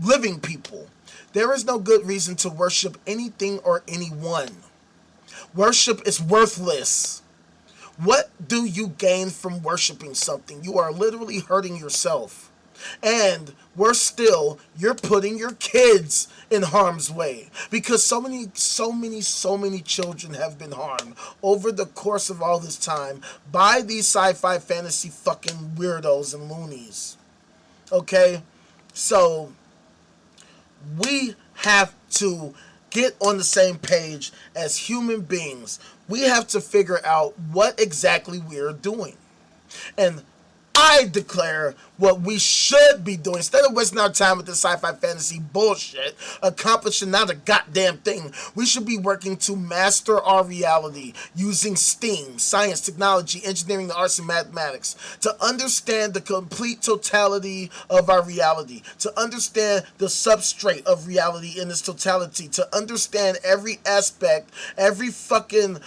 living people. There is no good reason to worship anything or anyone. Worship is worthless. What do you gain from worshiping something? You are literally hurting yourself. And worse still, you're putting your kids in harm's way. Because so many children have been harmed over the course of all this time by these sci-fi fantasy fucking weirdos and loonies. Okay? So, we have to get on the same page as human beings. We have to figure out what exactly we're doing. And I declare what we should be doing. Instead of wasting our time with this sci-fi fantasy bullshit, accomplishing not a goddamn thing, we should be working to master our reality using STEAM, science, technology, engineering, the arts, and mathematics, to understand the complete totality of our reality, to understand the substrate of reality in its totality, to understand every aspect, every fucking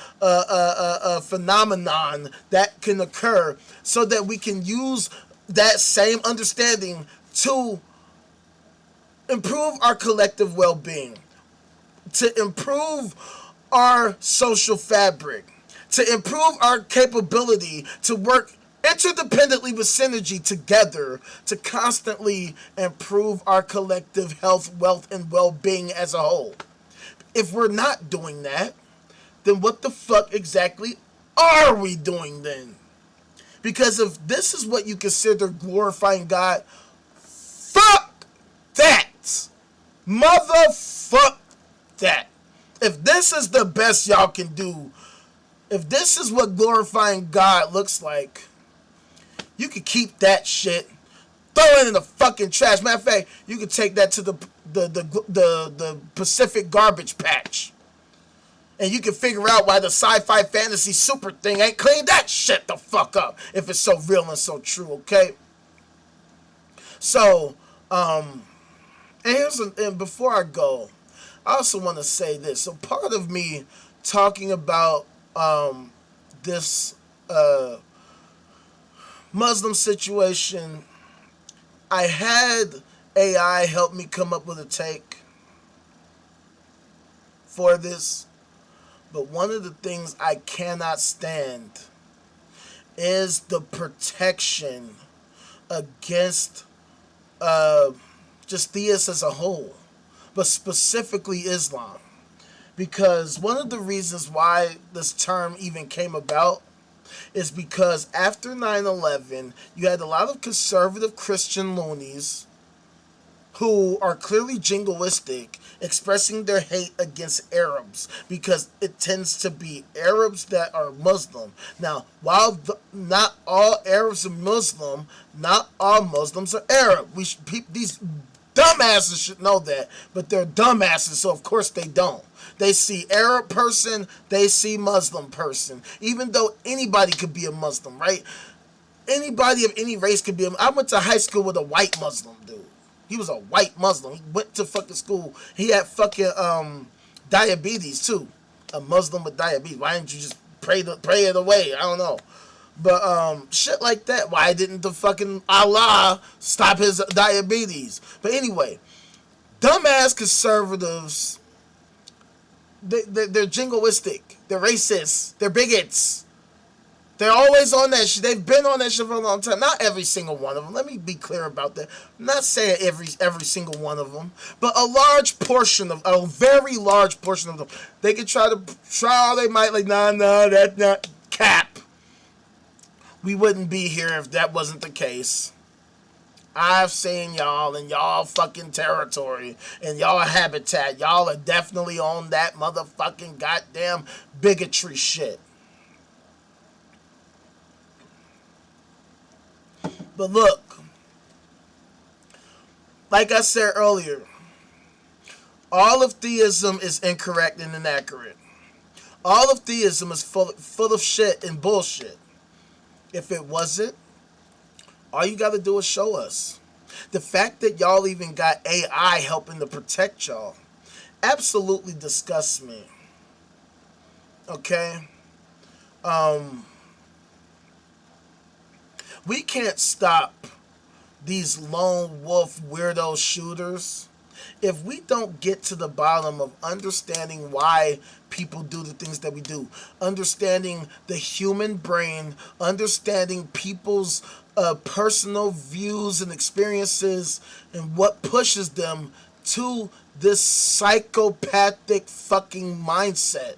phenomenon that can occur, so that we can use that same understanding to improve our collective well-being, to improve our social fabric, to improve our capability to work interdependently with synergy together to constantly improve our collective health, wealth, and well-being as a whole. If we're not doing that, then what the fuck exactly are we doing then? Because if this is what you consider glorifying God, fuck that. Motherfuck that. If this is the best y'all can do, if this is what glorifying God looks like, you can keep that shit. Throw it in the fucking trash. Matter of fact, you can take that to the Pacific garbage patch. And you can figure out why the sci-fi fantasy super thing ain't cleaned that shit the fuck up. If it's so real and so true, okay? So, and before I go, I also want to say this. So part of me talking about this Muslim situation, I had AI help me come up with a take for this. But one of the things I cannot stand is the protection against just theists as a whole, but specifically Islam. Because one of the reasons why this term even came about is because after 9/11, you had a lot of conservative Christian loonies who are clearly jingoistic, expressing their hate against Arabs because it tends to be Arabs that are Muslim. Now, while not all Arabs are Muslim, not all Muslims are Arab. These dumbasses should know that, but they're dumbasses, so of course they don't. They see Arab person, they see Muslim person, even though anybody could be a Muslim, right? Anybody of any race could be a. I went to high school with a white Muslim dude. He was a white Muslim. He went to fucking school. He had fucking diabetes too. A Muslim with diabetes. Why didn't you just pray it away? I don't know. But shit like that. Why didn't the fucking Allah stop his diabetes? But anyway, dumbass conservatives, they're jingoistic. They're racist. They're bigots. They're always on that shit. They've been on that shit for a long time. Not every single one of them. Let me be clear about that. I'm not saying every single one of them, but a very large portion of them. They can try all they might, like, nah, that's not cap. We wouldn't be here if that wasn't the case. I've seen y'all in y'all fucking territory, in y'all habitat. Y'all are definitely on that motherfucking goddamn bigotry shit. But look, like I said earlier, all of theism is incorrect and inaccurate. All of theism is full of shit and bullshit. If it wasn't, all you got to do is show us. The fact that y'all even got AI helping to protect y'all absolutely disgusts me. Okay? We can't stop these lone wolf weirdo shooters if we don't get to the bottom of understanding why people do the things that we do, understanding the human brain, understanding people's personal views and experiences, and what pushes them to this psychopathic fucking mindset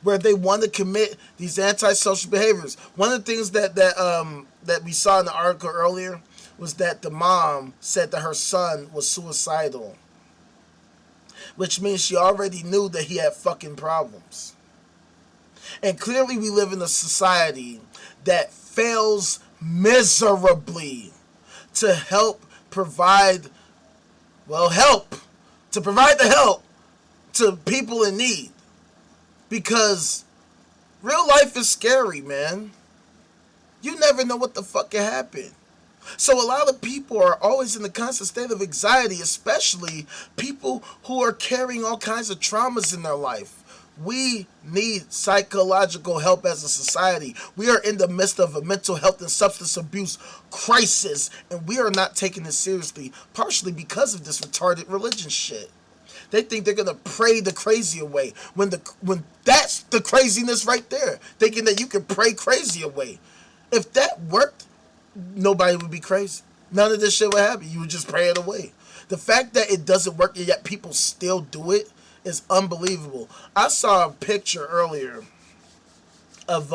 where they want to commit these antisocial behaviors. One of the things that we saw in the article earlier was that the mom said that her son was suicidal, which means she already knew that he had fucking problems. And clearly we live in a society that fails miserably to provide the help to people in need. Because real life is scary, man. You never know what the fuck can happen. So a lot of people are always in a constant state of anxiety, especially people who are carrying all kinds of traumas in their life. We need psychological help as a society. We are in the midst of a mental health and substance abuse crisis, and we are not taking it seriously, partially because of this retarded religion shit. They think they're gonna pray the crazy away when that's the craziness right there. Thinking that you can pray crazy away. If that worked, nobody would be crazy. None of this shit would happen. You would just pray it away. The fact that it doesn't work and yet people still do it is unbelievable. I saw a picture earlier of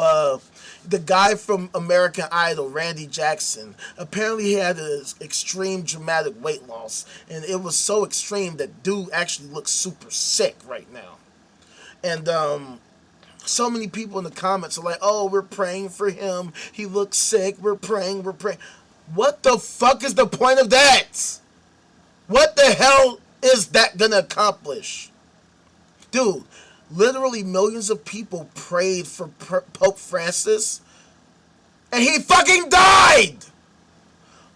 the guy from American Idol, Randy Jackson. Apparently he had an extreme dramatic weight loss, and it was so extreme that dude actually looks super sick right now. And so many people in the comments are like, oh, we're praying for him, he looks sick, we're praying. What the fuck is the point of that? What the hell is that gonna accomplish? Dude, literally millions of people prayed for Pope Francis, and he fucking died!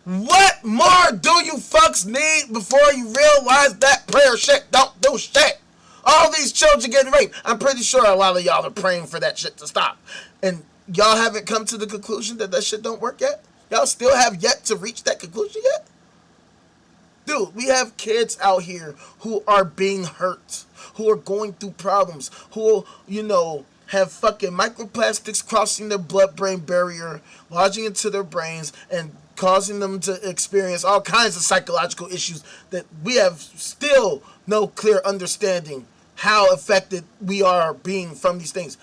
What more do you fucks need before you realize that prayer shit don't do shit? All these children getting raped. I'm pretty sure a lot of y'all are praying for that shit to stop. And y'all haven't come to the conclusion that shit don't work yet? Y'all still have yet to reach that conclusion yet? Dude, we have kids out here who are being hurt, who are going through problems, who, have fucking microplastics crossing their blood-brain barrier, lodging into their brains, and causing them to experience all kinds of psychological issues that we have still no clear understanding how affected we are being from these things.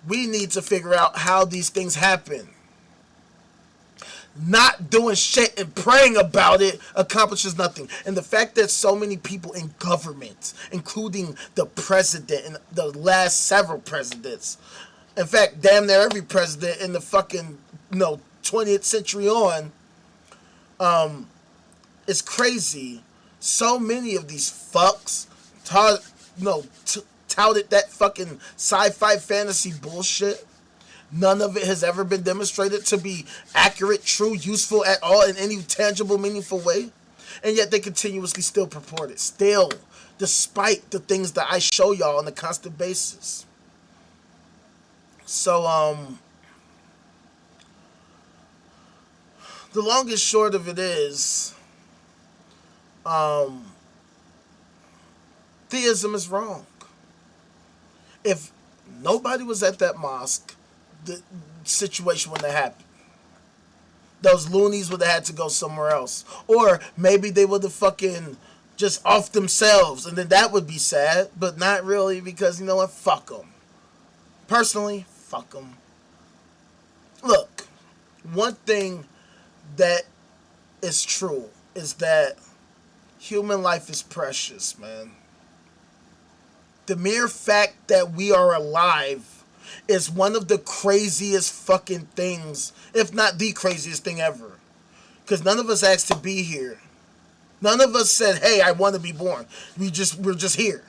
We need to figure out how these things happen. not doing shit and praying about it accomplishes nothing. And the fact that so many people in government, including the president and the last several presidents, in fact, damn near every president in the fucking 20th century on, it's crazy. So many of these fucks touted that fucking sci-fi fantasy bullshit. None of it has ever been demonstrated to be accurate, true, useful at all in any tangible, meaningful way. And yet they continuously still purport it. Still, despite the things that I show y'all on a constant basis. So, the long and short of it is, theism is wrong. If nobody was at that mosque, the situation wouldn't have happened. Those loonies would have had to go somewhere else. Or maybe they would have fucking just off themselves, and then that would be sad, but not really, because you know what? Fuck them. Personally, fuck them. Look, one thing that is true is that human life is precious, man. The mere fact that we are alive is one of the craziest fucking things, if not the craziest thing ever. Because none of us asked to be here. None of us said, hey, I want to be born. We're just here.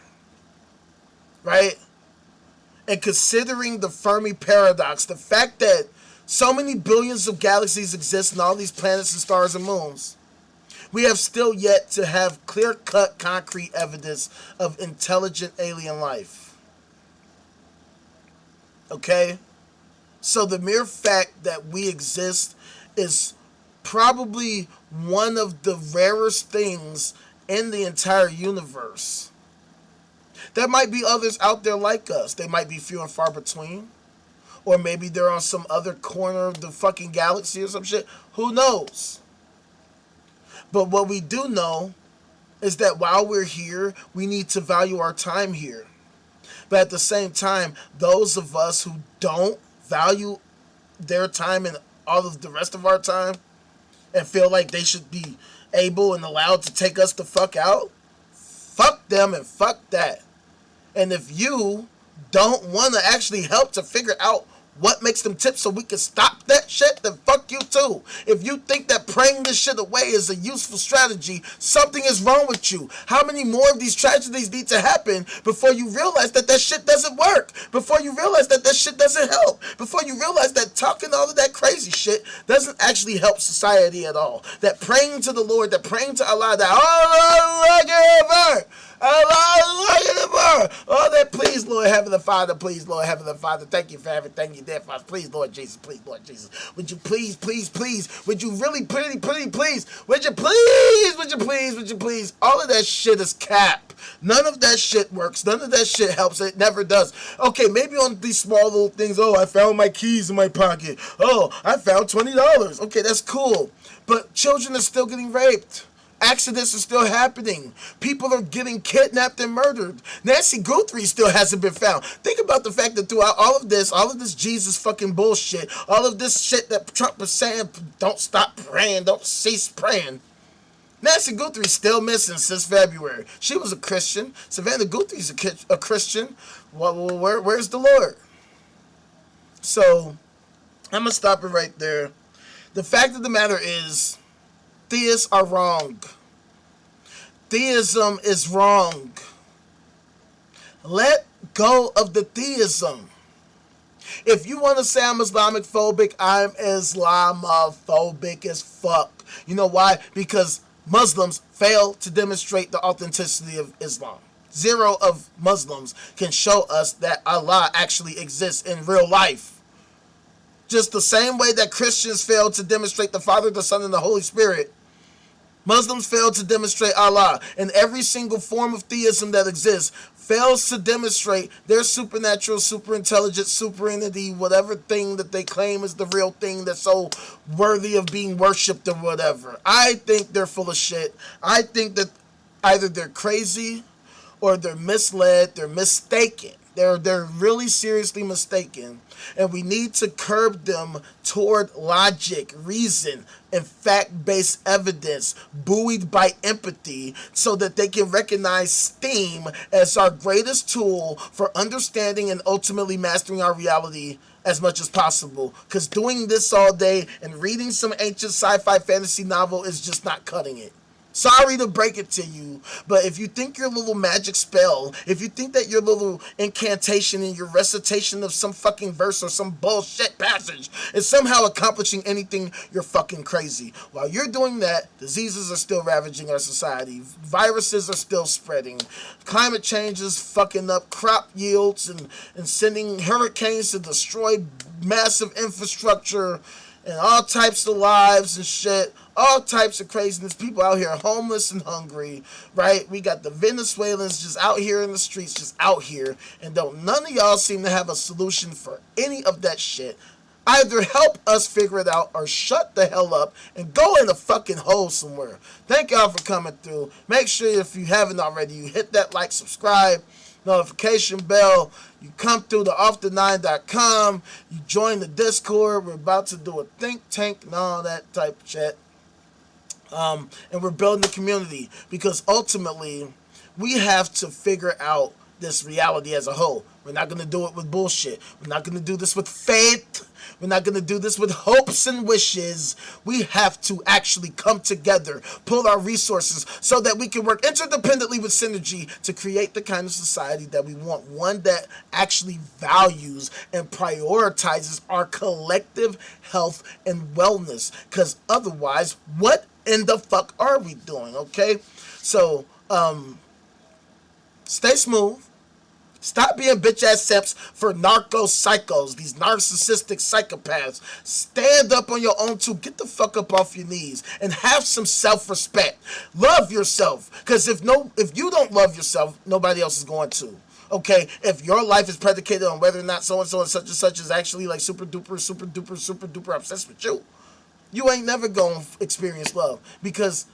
Right? And considering the Fermi paradox, the fact that so many billions of galaxies exist and all these planets and stars and moons, we have still yet to have clear-cut, concrete evidence of intelligent alien life. Okay? So the mere fact that we exist is probably one of the rarest things in the entire universe. There might be others out there like us. They might be few and far between. Or maybe they're on some other corner of the fucking galaxy or some shit. Who knows? But what we do know is that while we're here, we need to value our time here. But at the same time, those of us who don't value their time and all of the rest of our time and feel like they should be able and allowed to take us the fuck out, fuck them and fuck that. And if you don't want to actually help to figure out what makes them tip so we can stop that shit, then fuck you too. If you think that praying this shit away is a useful strategy, something is wrong with you. How many more of these tragedies need to happen before you realize that that shit doesn't work? Before you realize that that shit doesn't help? Before you realize that talking all of that crazy shit doesn't actually help society at all? That praying to the Lord, that praying to Allah, that Allah, oh, that please, Lord Heavenly Father, please, Lord Heavenly Father, thank you for everything you did for us. Please, Lord Jesus, please, Lord Jesus. Would you please, would you really, please, would you please? All of that shit is cap. None of that shit works. None of that shit helps. It never does. Okay, maybe on these small little things, oh, I found my keys in my pocket. Oh, I found $20. Okay, that's cool. But children are still getting raped. Accidents are still happening. People are getting kidnapped and murdered. Nancy Guthrie still hasn't been found. Think about the fact that throughout all of this Jesus fucking bullshit, all of this shit that Trump was saying, don't stop praying, don't cease praying. Nancy Guthrie's still missing since February. She was a Christian. Savannah Guthrie's a Christian. Well, where's the Lord? So, I'm going to stop it right there. The fact of the matter is, theists are wrong. Theism is wrong. Let go of the theism. If you want to say I'm Islamic phobic, I'm Islamophobic as fuck. You know why? Because Muslims fail to demonstrate the authenticity of Islam. Zero of Muslims can show us that Allah actually exists in real life. Just the same way that Christians fail to demonstrate the Father, the Son, and the Holy Spirit, Muslims fail to demonstrate Allah. And every single form of theism that exists fails to demonstrate their supernatural, superintelligent, superentity, whatever thing that they claim is the real thing that's so worthy of being worshipped or whatever. I think they're full of shit. I think that either they're crazy or they're misled, they're mistaken. They're really seriously mistaken, and we need to curb them toward logic, reason, and fact-based evidence, buoyed by empathy, so that they can recognize STEAM as our greatest tool for understanding and ultimately mastering our reality as much as possible. Because doing this all day and reading some ancient sci-fi fantasy novel is just not cutting it. Sorry to break it to you, but if you think your little magic spell, if you think that your little incantation and your recitation of some fucking verse or some bullshit passage is somehow accomplishing anything, you're fucking crazy. While you're doing that, diseases are still ravaging our society. Viruses are still spreading. Climate change is fucking up crop yields and sending hurricanes to destroy massive infrastructure and all types of lives and shit, all types of craziness. People out here homeless and hungry, right? We got the Venezuelans just out here in the streets, just out here, and none of y'all seem to have a solution for any of that shit. Either help us figure it out or shut the hell up and go in a fucking hole somewhere. Thank y'all for coming through. Make sure if you haven't already, you hit that like, subscribe, notification bell. You come through to off9.com. You join the Discord. We're about to do a think tank and all that type of shit. And we're building a community because ultimately we have to figure out this reality as a whole. We're not going to do it with bullshit. We're not going to do this with faith. We're not going to do this with hopes and wishes. We have to actually come together, pull our resources so that we can work interdependently with synergy to create the kind of society that we want. One that actually values and prioritizes our collective health and wellness. Because otherwise, what in the fuck are we doing, okay? So, stay smooth. Stop being bitch-ass simps for narco-psychos, these narcissistic psychopaths. Stand up on your own, too. Get the fuck up off your knees and have some self-respect. Love yourself, because if you don't love yourself, nobody else is going to. Okay, if your life is predicated on whether or not so-and-so and such is actually like super-duper obsessed with you, you ain't never going to experience love, because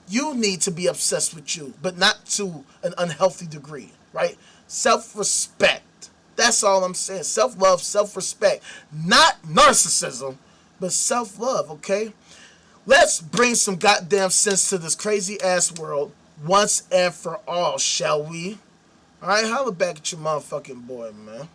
you need to be obsessed with you, but not to an unhealthy degree, right? Self-respect. That's all I'm saying. Self-love, self-respect. Not narcissism, but self-love, okay? Let's bring some goddamn sense to this crazy-ass world once and for all, shall we? Alright, holla back at your motherfucking boy, man.